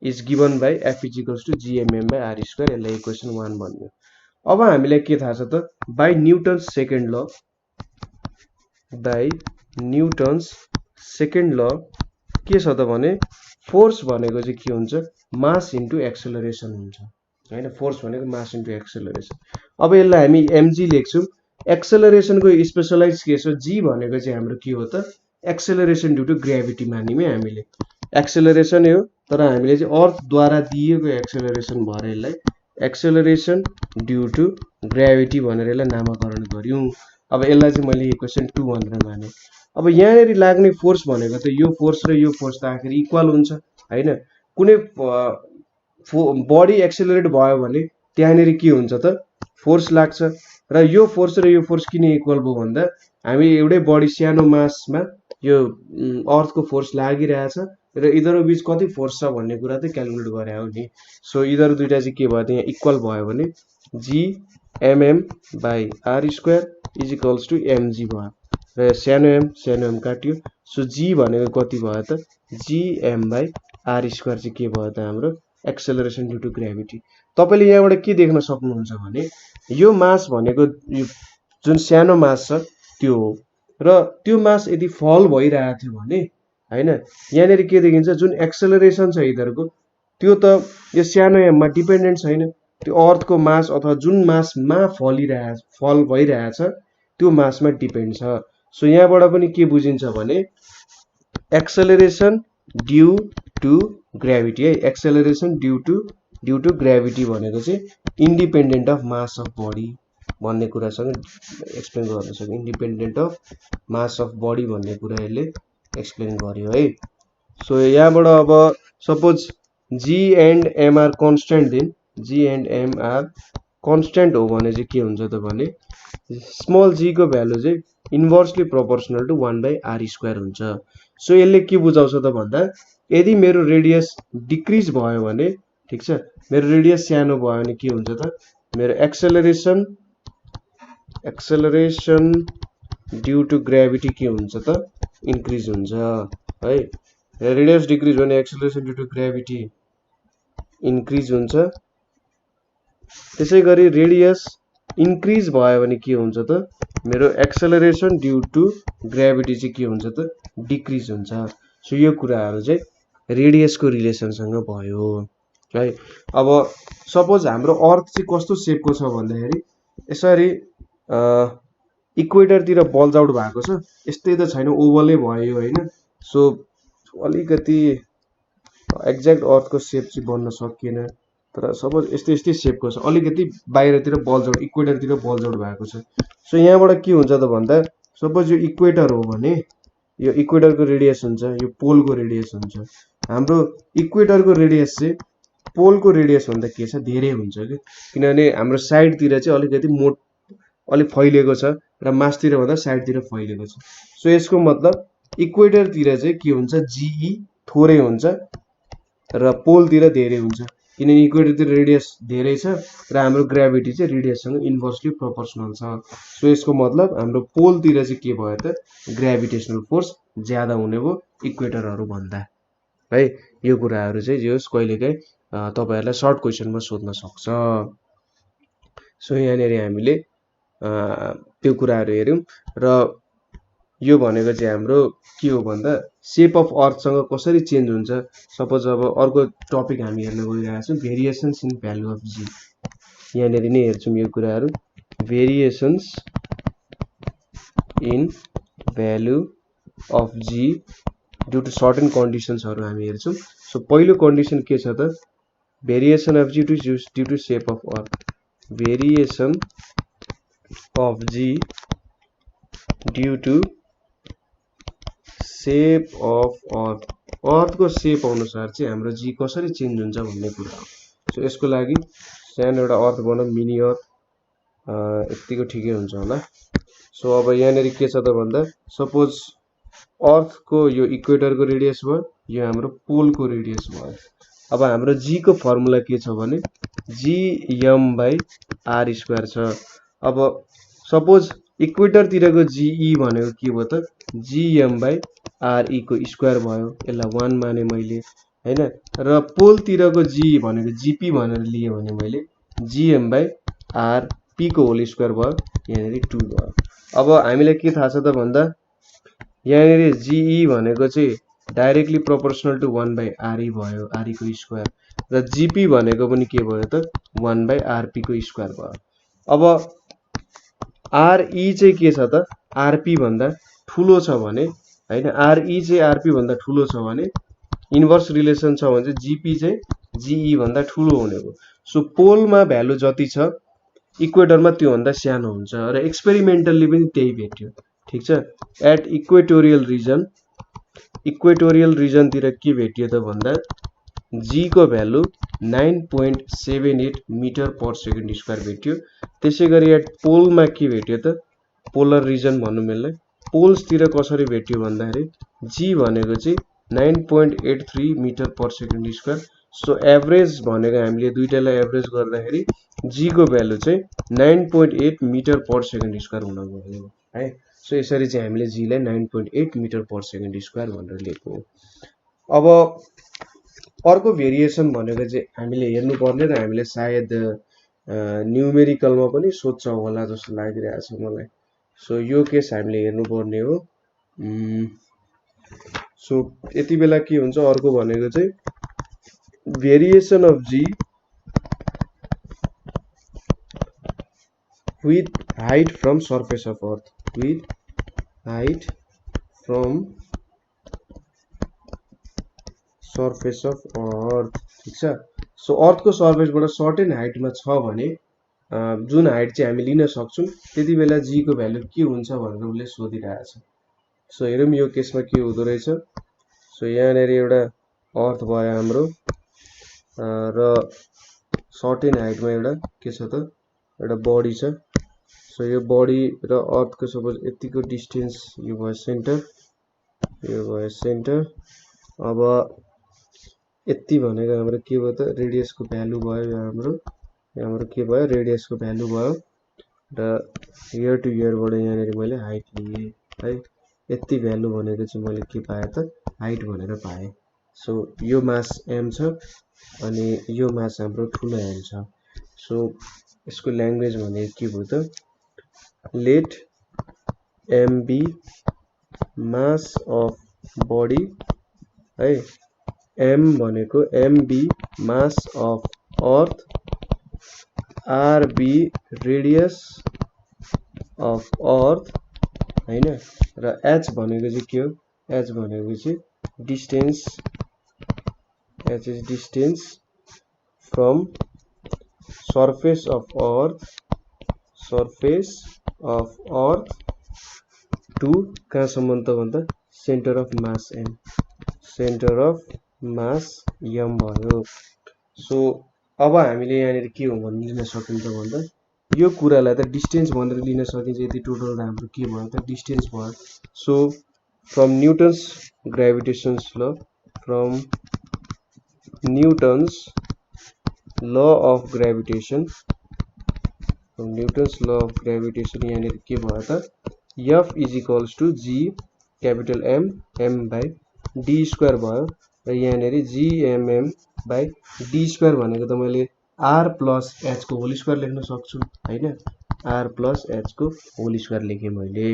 S1: is given by F is equals to gmm by r square. यसलाई equation 1 भन्यो। अब हामीलाई के थाहा छ त by Newton's second ल, by Newton's second ल के छ त भने फोर्स भनेको चाहिँ के हुन्छ मास इन्टु एक्सेलरेसन हुन्छ होइन। फोर्स भनेको मास इन्टु एक्सेलरेसन। अब यसलाई हामी एमजी लेख्छौँ। एक्सेलरेसनको स्पेसलाइज के छ जी भनेको चाहिँ हाम्रो के हो त एक्सेलरेसन ड्यू टु ग्रेभिटी मान्यौँ हामीले। एक्सेलरेसन हो तर हामीले चाहिँ अर्थद्वारा दिएको एक्सेलरेसन भएर यसलाई एक्सेलरेसन ड्यू टु ग्रेभिटी भनेर यसलाई नामाकरण गर्यौँ। अब यसलाई चाहिँ मैले इक्वेसन 2 भनेर माने। अब यहाँनिर लाग्ने फोर्स भनेको त यो फोर्स र यो फोर्स त आखिर इक्वल हुन्छ होइन। कुनै बडी एक्सेलरेट भयो भने त्यहाँनिर के हुन्छ त फोर्स लाग्छ, र यो फोर्स किन इक्वल भयो भन्दा हामी एउटै बडी सानो मासमा यो अर्थको फोर्स लागिरहेछ र यिनीहरू बीच कति फोर्स छ भन्ने कुरा चाहिँ क्यालकुलेट गरे हो नि। सो यिनीहरू दुईटा चाहिँ के भयो त यहाँ इक्वल भयो भने g m m by are square is equals to m g भयो, र सानो एम काट्यो। सो जी भनेको कति भयो त G M by are square चाहिँ के भयो त हाम्रो एक्सेलरेसन ड्यू टु ग्रेभिटी। तपाईँले यहाँबाट के देख्न सक्नुहुन्छ भने यो मास भनेको यो जुन सानो मास छ त्यो हो, र त्यो मास यदि फल भइरहेको थियो भने होइन यहाँनिर के देखिन्छ जुन एक्सेलरेसन छ यिनीहरूको त्यो त यो सानो एममा डिपेन्डेन्ट छैन, त्यो अर्थको मास अथवा जुन मासमा फल भइरहेछ त्यो मासमा डिपेन्ड छ। सो यहाँबाट पनि के बुझिन्छ भने एक्सेलरेसन ड्यू टु ग्रेभिटी है, एक्सेलरेसन ड्यू टु ग्रेभिटी भनेको चाहिँ independent of mass of body भन्ने कुरासँग एक्सप्लेन गर्न सक्यो। Independent of mass of body भन्ने कुरा यसले एक्सप्लेन गर्यो है। सो यहाँबाट अब suppose G and M are constant, then G and M are constant हो भने चाहिँ के हुन्छ त भने स्मल जी को भ्यालु चाहिँ inversely proportional to 1 by are square हुन्छ। सो यसले के बुझाउँछ त भन्दा यदि मेरो रेडियस डिक्रिज भयो भने ठिक छ, मेरो रेडियस सानो भयो भने के हुन्छ त मेरो एक्सेलरेसन ड्यू टु ग्रेभिटी के हुन्छ त इन्क्रिज हुन्छ है। रेडियस डिक्रिज भने acceleration due to gravity increase हुन्छ। त्यसै गरी रेडियस इन्क्रिज भयो भने के हुन्छ त मेरो एक्सेलरेसन ड्यू टु ग्रेभिटी चाहिँ के हुन्छ त डिक्रिज हुन्छ। सो यो कुराहरू चाहिँ रेडियसको रिलेसनसँग भयो है। अब सपोज हाम्रो अर्थ चाहिँ कस्तो सेपको छ भन्दाखेरि यसरी इक्वेटरतिर बल्ज आउट भएको छ, यस्तै त छैन, ओभलै भयो होइन। सो अलिकति एक्ज्याक्ट अर्थको सेप चाहिँ बन्न सकिएन, तर सपोज यस्तै सेपको छ, अलिकति बाहिरतिर बल्ज आउट, इक्वेटरतिर बल्ज आउट भएको छ। सो यहाँबाट के हुन्छ त भन्दा सपोज यो इक्वेटर हो भने यो इक्वेटरको रेडियस हुन्छ, यो पोलको रेडियस हुन्छ। हाम्रो इक्वेटरको रेडियस चाहिँ पोलको रेडियस भन्दा के छ धेरै हुन्छ कि, किनभने हाम्रो साइडतिर चाहिँ अलिकति अलिक फैलिएको छ र मासतिर भन्दा साइडतिर फैलिएको छ। सो यसको मतलब इक्वेटरतिर चाहिँ के हुन्छ, जिई थोरै हुन्छ र पोलतिर धेरै हुन्छ, किनभने इक्वेटरतिर रेडियस धेरै छ र हाम्रो ग्राभिटी चाहिँ रेडियससँग इन्भर्सली प्रोपोर्सनल छ। सो यसको मतलब हाम्रो पोलतिर चाहिँ के भयो त, ग्राभिटेसनल फोर्स ज्यादा हुने भयो इक्वेटरहरू भन्दा है। यो कुराहरू चाहिँ जो कहिलेकाहीँ तपाईहरुलाई सर्ट क्वेसनमा सोध्न सक्छ। सो यहाँनिर हामीले त्यो कुराहरू हेर्यौं र यो भनेको चाहिँ हाम्रो के हो भन्दा शेप अफ अर्थसँग कसरी चेन्ज हुन्छ। सपोज अब अर्को टपिक हामी हेर्न गइरहेका छौं, variations in value of g. यहाँनिर नै हेर्छौं यो कुराहरू, variations in value of g due to certain कन्डिसन्सहरु हामी हेर्छौं। सो पहिलो कन्डिसन के छ त, variation of g due to shape of earth, variation of g due to shape of earth, अर्थको शेप अनुसार चाहिँ हाम्रो जी कसरी चेन्ज हुन्छ भन्ने कुरा हो। सो यसको लागि सानो एउटा अर्थ बनाऊ, मिनी अर्थ, यतिको ठिकै हुन्छ होला। सो अब यहाँनिर के छ त भन्दा सपोज अर्थको यो इक्वेटरको रेडियस भयो, यो हाम्रो पोलको रेडियस भयो। अब हाम्रो जी को फर्मुला के छ भने G M by are square छ। अब सपोज इक्वेटरतिरको जीई भनेको के भयो त, जीएम बाई आरई को स्क्वायर भयो, यसलाई 1 माने मैले हैन, र पोलतिरको जी भनेको जीपी भनेर लिए भने मैले जीएम बाई आरपी को होल स्क्वायर भयो, यहाँनिर 2 भयो। अब हामीलाई के थाहा छ त भन्दा यहाँनिर जीई भनेको चाहिँ डाइरेक्टली प्रोपोर्सनल टु 1 बाई आरई भयो, आरई को स्क्वायर, र जीपी भनेको पनि के भयो त 1 बाई आरपी को स्क्वायर भयो। अब आरई चाहिँ के छ त, आरपी भन्दा ठुलो छ भने हैन, आरई चाहिँ आरपी भन्दा ठुलो छ भने इन्भर्स रिलेसन छ भने चाहिँ जीपी चाहिँ जीई भन्दा ठुलो हुने हो। सो पोलमा भ्यालु जति छ इक्वेटरमा त्यो भन्दा सानो हुन्छ र एक्सपेरिमेन्टली पनि त्यही भेट्यो। ठीक छ, एट इक्वेटोरियल रिजन तिर के भेटियो त भन्दा जी को value 9.78 metre per second square भेट्यो। त्यसैगरी एट पोलमा के भेट्यो त, पोलर रिजन भन्नु मिल्ने, पोल्स तिर कसरी भेट्यो भन्दाखेरि जी भनेको चाहिँ 9.83 metre per second square. So average भनेको हामीले दुईटालाई एभरेज गर्दाखेरि जी को भ्यालु चाहिँ 9.8 मिटर पर सेकेन्ड स्क्वायर हुन गयो है। सो यसरी चाहिँ हामीले जी लाई 9.8 मिटर पर सेकेन्ड स्क्वायर भनेर लेखेको हो। अब अर्को भेरिएसन भनेको चाहिँ हामीले हेर्नु पर्ने र हामीले सायद न्युमेरिकलमा पनि सोध्छ होला जस्तो लागिरहेको छ मलाई। सो यो केस हामीले हेर्नु पर्ने हो। सो यति बेला के हुन्छ, अर्को भनेको चाहिँ variation of G with height from surface of earth, with height from surface of earth। ठीक छ, सो अर्थ को सर्फेस बाट सर्टेन हाइट मा छ भने जुन हाइट चाहिँ हामी लिन सक्छौं त्यति बेला जी को भ्यालु के हुन्छ भनेर उले सोधिरहेछ। सो हेरौं यो केसमा के हुँदो रहेछ। सो यहाँनेर एउटा अर्थ भयो हाम्रो र सर्टेन हाइट मा एउटा के छ त, एउटा बडी छ। सो यो बडी र अर्थ को सपोज यतिको डिस्टेन्स, यो भयो सेन्टर, यो भयो सेन्टर। अब यति भनेको हाम्रो के भयो त, रेडियस को भ्यालु भयो, यो हाम्रो के भयो, रेडियस को भ्यालु भयो र हियर टु हियर बाट यहाँनेर मैले हाइट लिए है। यति भ्यालु भनेको चाहिँ मैले के पाए त, हाइट भनेर पाए। सो यो मास m छ अनि यो मास हाम्रो ठुलो m छ। सो यसको ल्याङ्ग्वेज भने के भयो त, let m be mass of body है, m भनेको m be mass of earth, r be radius of earth हैन र h भनेको चाहिँ के हो h भनेको चाहिँ distance h is distance from surface of earth to कहाँसम्म त भन्दा सेन्टर अफ मास m भयो। सो अब हामीले यहाँनिर के हो भन्ने लिन सकिन्छ भन्दा यो कुरालाई त डिस्टेन्स भनेर लिन सकिन्छ यदि टोटल हाम्रो के भयो त डिस्टेन्स भयो। So from Newton's gravitation's law from Newton's law of gravitation यहाँनिर के भयो त F is equals to G capital M by D square भयो र यहाँनिर GMM बाई डी स्क्वायर भनेको त मैले R प्लस H को होल स्क्वायर लेख्न सक्छु हैन R प्लस H को होल स्क्वायर लेखेँ मैले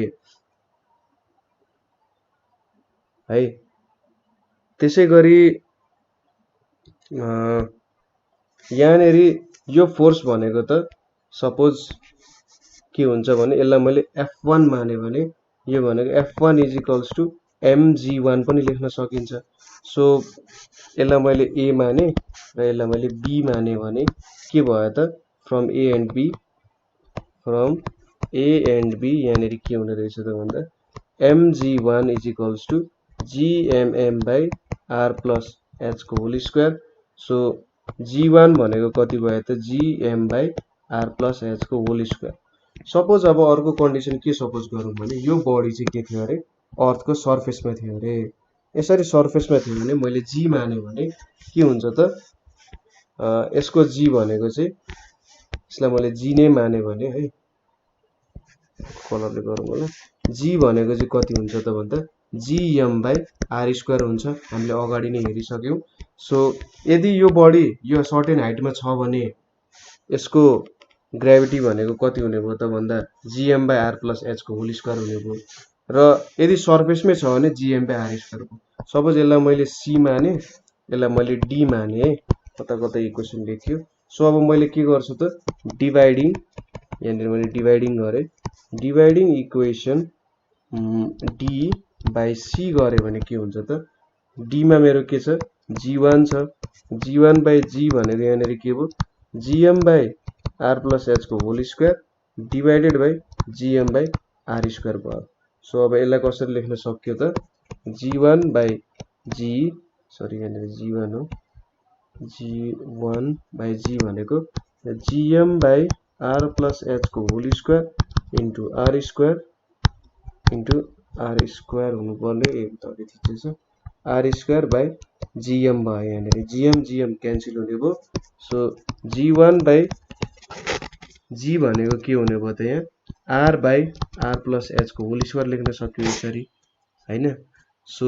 S1: है। त्यसै गरी यहाँनिर यो फोर्स भनेको त सपोज के हुन्छ भने यसलाई मैले F1 माने भने यो भनेको F1 is equals to mg1 पनि लेख्न सकिन्छ। सो यसलाई मैले A माने र यसलाई मैले B माने भने के भयो त फ्रम A एन्ड B यहाँनिर के हुने रहेछ त भन्दा mg1 is equals to gmm by R plus H को होल स्क्वायर। सो g1 भनेको कति भयो त gm by R plus H को होल स्क्वायर। सपोज अब अर्को कन्डिसन के सपोज गरौँ भने यो बडी चाहिँ के थियो अरे अर्थको सर्फेसमा थियो अरे यसरी सर्फेसमा थियो भने मैले g माने भने के हुन्छ त यसको g भनेको चाहिँ यसलाई मैले g नै माने भने है कलरले गरौँ होला g भनेको चाहिँ कति हुन्छ त भन्दा gm बाई R स्क्वायर हुन्छ हामीले अगाडि नै हेरिसक्यौं। सो यदि यो बडी यो सर्टेन हाइटमा छ भने यसको ग्राभिटी भनेको कति हुने भयो त भन्दा gm by R plus H को होल स्क्वायर हुने भयो र यदि सर्फेसमै छ भने gm बाई R स्क्वायर भयो। सपोज यसलाई मैले c माने यसलाई मैले d माने है कता कता इक्वेसन लेख्यो। सो अब मैले के गर्छु त डिवाइडिङ यहाँनिर मैले डिवाइडिङ गरे dividing equation d by c गरे भने के हुन्छ त d मा मेरो के छ g1 छ g1 बाई g भनेको यहाँनिर के भयो gm by R plus H को whole square divided by gm by R square भयो। सो अब यसलाई कसरी लेख्न सक्यो त g1 बाई g सरी यहाँनिर g1 हो g1 बाई g भनेको gm by R plus H को whole square into R square हुनुपर्ने एकदमै ठिक छ R स्क्वायर बाई gm भयो यहाँनिर gm क्यान्सल हुने भयो। सो g1 बाई g भनेको के हुने भयो त यहाँ R by R plus H को होल स्क्वायर लेख्न सक्यो यसरी हैन। सो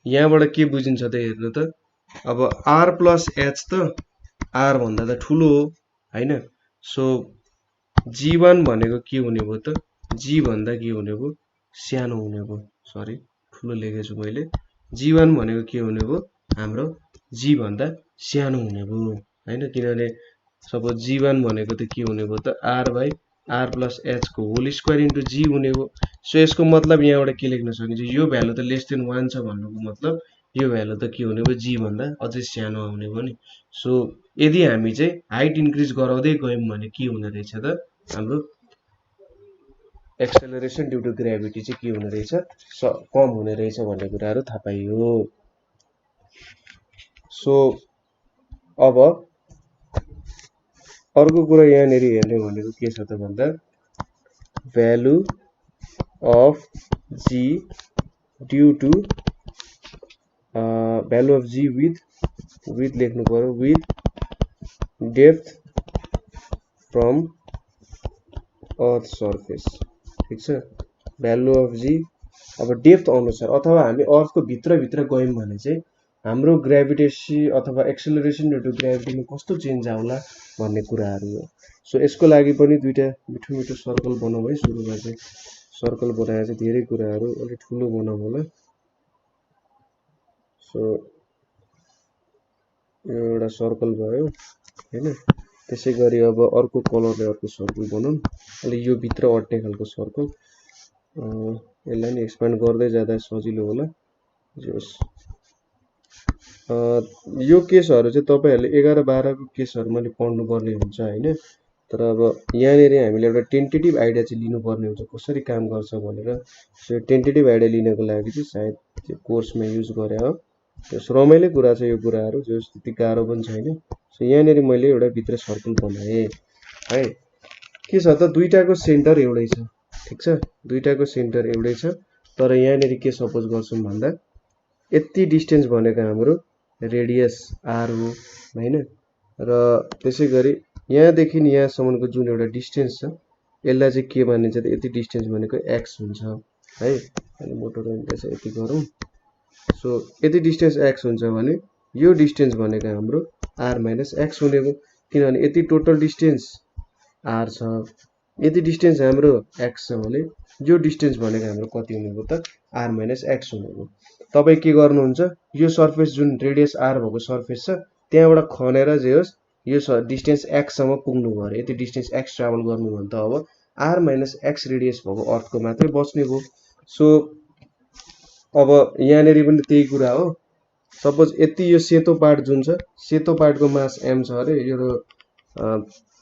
S1: यहाँबाट के बुझिन्छ त हेर्नु त अब R प्लस H त R भन्दा त ठुलो हो हैन। सो g1 भनेको के हुने भयो त g भन्दा के हुने भयो सानो हुने भयो सरी ठुलो लेखेछु मैले g1 भनेको के हुने भयो हाम्रो g भन्दा सानो हुने भयो हैन किनभने सपोज g1 भनेको त के हुने भयो त R by R plus H को होल स्क्वायर इन्टु g हुने भयो। सो यसको मतलब यहाँबाट के लेख्न सकिन्छ यो भ्यालु त लेस देन 1 छ भन्नुको मतलब यो भ्यालु त के हुने भयो g भन्दा अझै सानो आउने भयो नि। सो यदि हामी चाहिँ हाइट इन्क्रिज गराउँदै गयौं भने के हुने रहेछ त हाम्रो एक्सेलरेसन ड्यू टु ग्राभिटी चाहिँ के हुने रहेछ कम हुने रहेछ भन्ने कुराहरु थाहा पाइयो। सो अब अर्को कुरा यहाँनिर हेर्ने भनेको के छ त भन्दा value of g due to value of g with लेख्नु पर्यो with depth from earth surface ठीक छ भ्यालु अफ g अब डेप्थ अनुसार अथवा हामी अर्थको भित्र गयौं भने चाहिँ हाम्रो ग्राभिटेसी अथवा एक्सेलरेसन ड्यू टु ग्राभिटीमा कस्तो चेन्ज आउला भन्ने कुराहरु हो। सो यसको लागि पनि दुईटा मिठो सर्कल बनाऊ है सुरुमा चाहिँ सर्कल बनाएर चाहिँ धेरै कुराहरु अलि ठुलो बनाऊ होला। सो यो एउटा सर्कल भयो हैन त्यसै गरी अब अर्को कलरले अर्को सर्कल बनाउँ। अहिले यो भित्र अट्ने खालको सर्कल, यसलाई नि एक्सपान्ड गर्दै जाँदा सजिलो होला। जस यो केसहरू चाहिँ तपाईहरुले 11 12 को केसहरू मैले पढ्नुपर्ने हुन्छ हैन। तर अब यहाँनेर हामीले एउटा टेन्टेटिभ आइडिया चाहिँ लिनुपर्ने हुन्छ कसरी काम गर्छ भनेर। सो टेन्टेटिभ आइडिया लिनको लागि चाहिँ सायद त्यो कोर्समा युज गरे हो। त्यस रमाइलो कुरा छ यो कुराहरू, जो त्यति गाह्रो पनि छैन। सो यहाँनेर मैले एउटा भित्र सर्कल बनाए है। के छ त दुईटाको सेन्टर एउटै छ, ठीक छ, दुईटाको सेन्टर एउटै छ। तर यहाँनेर के सपोज गर्छौं भन्दा यति डिस्टेन्स भनेको हाम्रो रेडियस आर हो हैन। र त्यसै गरी यहाँदेखि यहाँसम्मको जुन एउटा डिस्टेन्स छ यसलाई चाहिँ के मानिन्छ त यति डिस्टेन्स भनेको x हुन्छ है। अनि मोटो रहेछ यति गरौँ। सो यति डिस्टेन्स x हुन्छ भने यो डिस्टेन्स भनेको हाम्रो r माइनस x हुने हो, किनभने यति टोटल डिस्टेन्स r छ, यति डिस्टेन्स हाम्रो x छ भने यो डिस्टेन्स भनेको हाम्रो कति हुने हो त r माइनस x हुने हो। तपाई के गर्नुहुन्छ, यो सर्फेस जुन रेडियस r भएको सर्फेस छ त्यहाँबाट खनेर जे होस् यो डिस्टेन्स x सम्म पुग्नु पर्यो। यति डिस्टेन्स x ट्राभल गर्नु भने त अब r माइनस x रेडियस भएको अर्थको मात्रै बच्ने भयो। सो अब यहाँनेरि पनि त्यही कुरा हो। सपोज यति यो सेतो पार्ट जुन छ, सेतो पार्टको मास m छ अरे, यो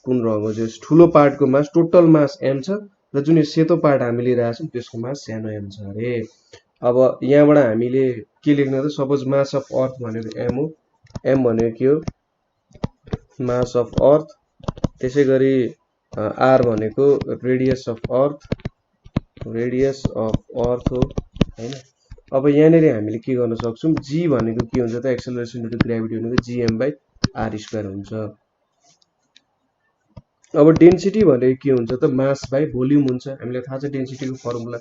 S1: कुन रङ हो जो ठुलो पार्टको मास टोटल मास m छ, र जुन यो सेतो पार्ट हामी लिइरहेको छौं त्यसको मास सानो m छ अरे। अब यहाँबाट हामीले के लेख्न त, सपोज मास अफ अर्थ भनेको m हो, m भनेको के हो मास अफ अर्थ, त्यसै गरी r भनेको radius of earth, radius of अर्थ हो हैन। अब यहाँनेरि हामीले के गर्न सक्छौं, g भनेको के हुन्छ त एक्सेलरेसन ड्यू टु ग्रेभिटी भनेको gm/r² हुन्छ। अब डेन्सिटी भनेको के हुन्छ त मास बाइ भोल्युम हुन्छ, हामीलाई थाहा छ डेन्सिटीको फर्मुला।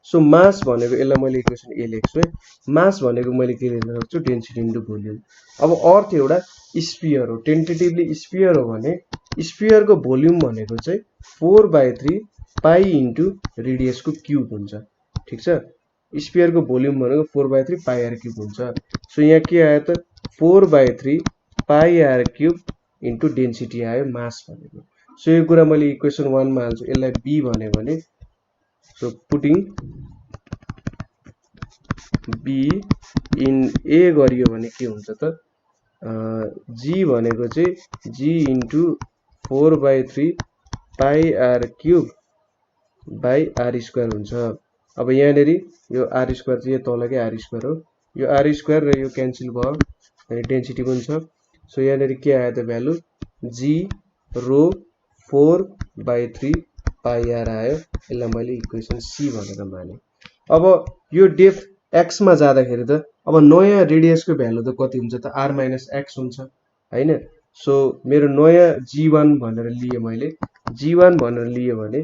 S1: सो मास भनेको यसलाई मैले इक्वेसन a लेख्छु है, मास भनेको मैले के लेख्न सक्छु डेन्सिटी इन्टु भोल्युम। अब अर्थ एउटा स्फियर हो, टेन्टेटिभली स्फियर हो भने स्फियरको भोल्युम भनेको चाहिँ 4/3 पाई इन्टु रेडियसको क्युब हुन्छ, ठीक छ। स्फियरको भोल्युम भनेको 4/3 पाई आर क्युब हुन्छ। सो यहाँ के आयो त 4/3 pi R cube into density आयो मास भनेको। सो यो कुरा मैले इक्वेसन 1 मा हाल्छु, यसलाई b भन्यो भने so putting b in a गरियो भने के हुन्छ त g भनेको चाहिँ g into 4/3 pi R cube by r² हुन्छ। अब यहाँनेरि यो r² चाहिँ तलकै r² हो, यो r² र यो क्यान्सल भयो अनि डेन्सिटी पनि छ। सो यहाँनेरि के आयो त value g rho 4/3 pi R आयो, यसलाई मैले इक्वेसन c भनेर माने। अब यो डेप्थ x मा जाँदाखेरि त अब नयाँ रेडियसको भ्यालु त कति हुन्छ त r माइनस x हुन्छ हैन। सो मेरो नयाँ g1 भनेर लिए मैले, g1 भनेर लिए भने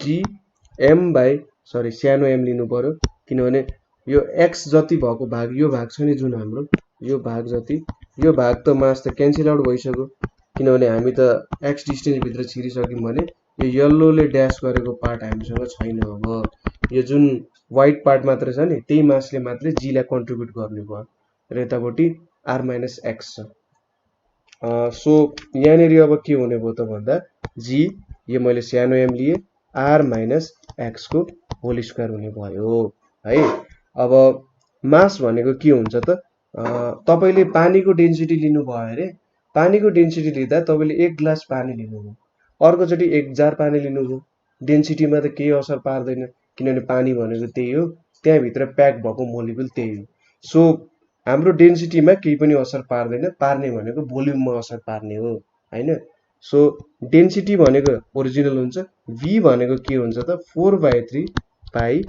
S1: gm बाइ सरी सानो m लिनु पर्यो, किनभने यो x जति भएको भाग यो भाग छ नि जुन हाम्रो यो भाग जति, यो भाग त मास त क्यान्सल आउट भइसक्यो, किनभने हामी त x डिस्टेन्स भित्र छिरिसक्यौं भने यो येल्लोले ड्याश गरेको पार्ट हामीसँग छैन। अब यो जुन व्हाइट पार्ट मात्र छ नि त्यही मासले मात्रै g लाई कन्ट्रिब्युट गर्ने भयो र यतापट्टि r माइनस x छ। सो यहाँनेरि अब के हुने भयो त भन्दा g यो मैले सानो m लिए r माइनस x को होल स्क्वायर हुने भयो है। अब मास भनेको के हुन्छ त तपाईले पानीको डेन्सिटी लिनु भयो अरे, पानीको डेन्सिटी लिँदा तपाईले 1 ग्लास पानी लिनुभयो, अर्कोचोटी 1 जार पानी लिनुभयो, डेन्सिटीमा त केही असर पार्दैन किनभने पानी भनेको त्यही हो, त्यहाँ भित्र प्याक भएको मोलिकुल त्यही हो। सो हाम्रो डेन्सिटीमा केही पनि असर पार्दैन, पार्ने भनेको भोल्युममा असर पार्ने हो हैन। सो डेन्सिटी भनेको ओरिजिनल हुन्छ, v भनेको के हुन्छ त 4/3 पाई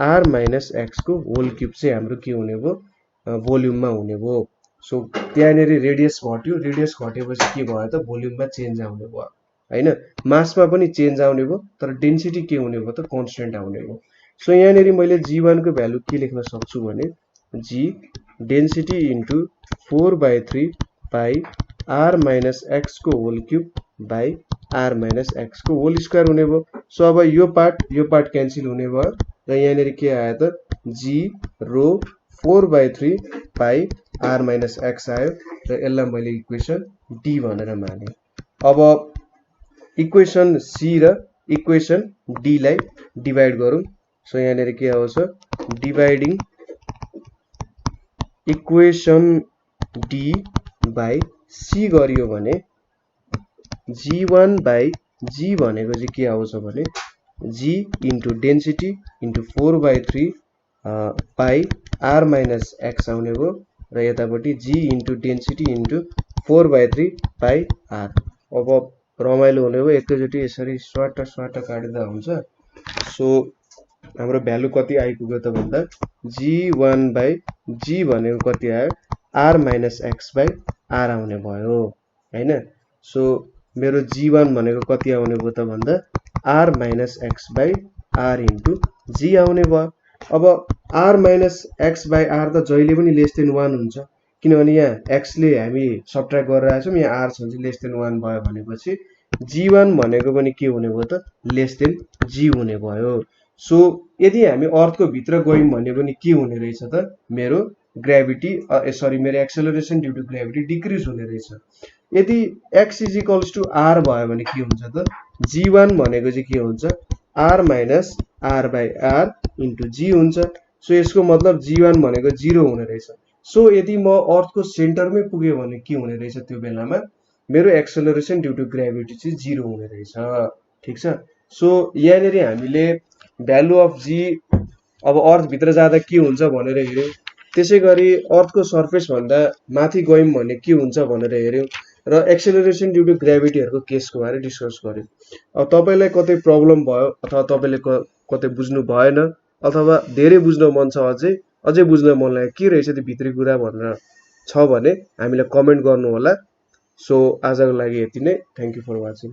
S1: r माइनस x को होल क्युब चाहिँ हाम्रो के हुने भयो भोल्युममा हुने भयो। सो त्यहाँनेरि रेडियस घट्यो, रेडियस घटेपछि के भयो त भोल्युममा चेन्ज आउने भयो हैन। मासमा पनि चेन्ज आउने भयो तर डेन्सिटी के हुने भयो त कन्स्टेन्ट आउने भयो। सो यहाँनेरि मैले g1 को भ्यालु के लेख्न सक्छु भने g density into 4/3 pi r minus x को होल cube by r minus x को होल स्क्वायर हुने भयो। सो अब यो पार्ट क्यान्सल हुने भयो र यहाँनेरि के आयो त g rho 4/3 pi r minus x आयो र यसलाई मैले इक्वेसन d भनेर माने। अब इक्वेसन सी र इक्वेसन डी लाई डिभाइड गरौँ। सो यहाँनिर के आउँछ dividing equation D by C गरियो भने g1 बाई g भनेको चाहिँ के आउँछ भने g into density into 4/3 pi r minus x आउने भयो र यतापट्टि g into density into 4/3 pi r। अब रमाइलो हुने भयो, एकैचोटि यसरी स्वाट काट्दा हुन्छ। सो हाम्रो भ्यालु कति आइपुग्यो त भन्दा g1 बाई g भनेको कति आयो r minus x by r आउने भयो हैन। सो मेरो g1 भनेको कति आउने भयो त भन्दा r minus x by r into g आउने भयो। अब r minus x by r त जहिले पनि लेस देन 1 हुन्छ, किनभने यहाँ x ले हामी सबट्र्याक्ट गरेर आएछौँ, यहाँ r छ भने लेस देन 1 भयो भनेपछि g1 भनेको पनि के हुने भयो त लेस देन g हुने भयो। सो यदि हामी अर्थको भित्र गयौँ भने पनि के हुने रहेछ त मेरो ग्रेभिटी मेरो acceleration due to gravity decrease हुने रहेछ। यदि x is equals to r भयो भने के हुन्छ त g1 भनेको चाहिँ के हुन्छ r minus r by r into g हुन्छ। सो यसको मतलब g1 भनेको 0 हुने रहेछ। सो यदि म अर्थको सेन्टरमै पुगे भने के हुने रहेछ त्यो बेलामा मेरो एक्सेलरेसन ड्यू टु ग्रेभिटी चाहिँ 0 हुने रहेछ। ठीक छ। सो यहाँनिर हामीले भ्यालु अफ g अब अर्थ भित्र जाँदा के हुन्छ भनेर हेर्यौं, त्यसैगरी अर्थको सर्फेस भन्दा माथि गयौं भने के हुन्छ भनेर हेर्यौं र एक्सेलरेसन ड्यू टु ग्रेभिटीहरुको केसको बारे डिस्कस गर्यौं। अब तपाईलाई कतै प्रब्लम भयो अथवा तपाईले कतै बुझ्नु भएन अथवा धेरै बुझ्न मन छ, अझै बुझ्न मन लाग्यो के रहेछ त्यो भित्री कुरा भनेर छ भने हामीलाई कमेन्ट गर्नु होला। सो आजको लागि यति नै। Thank you for watching.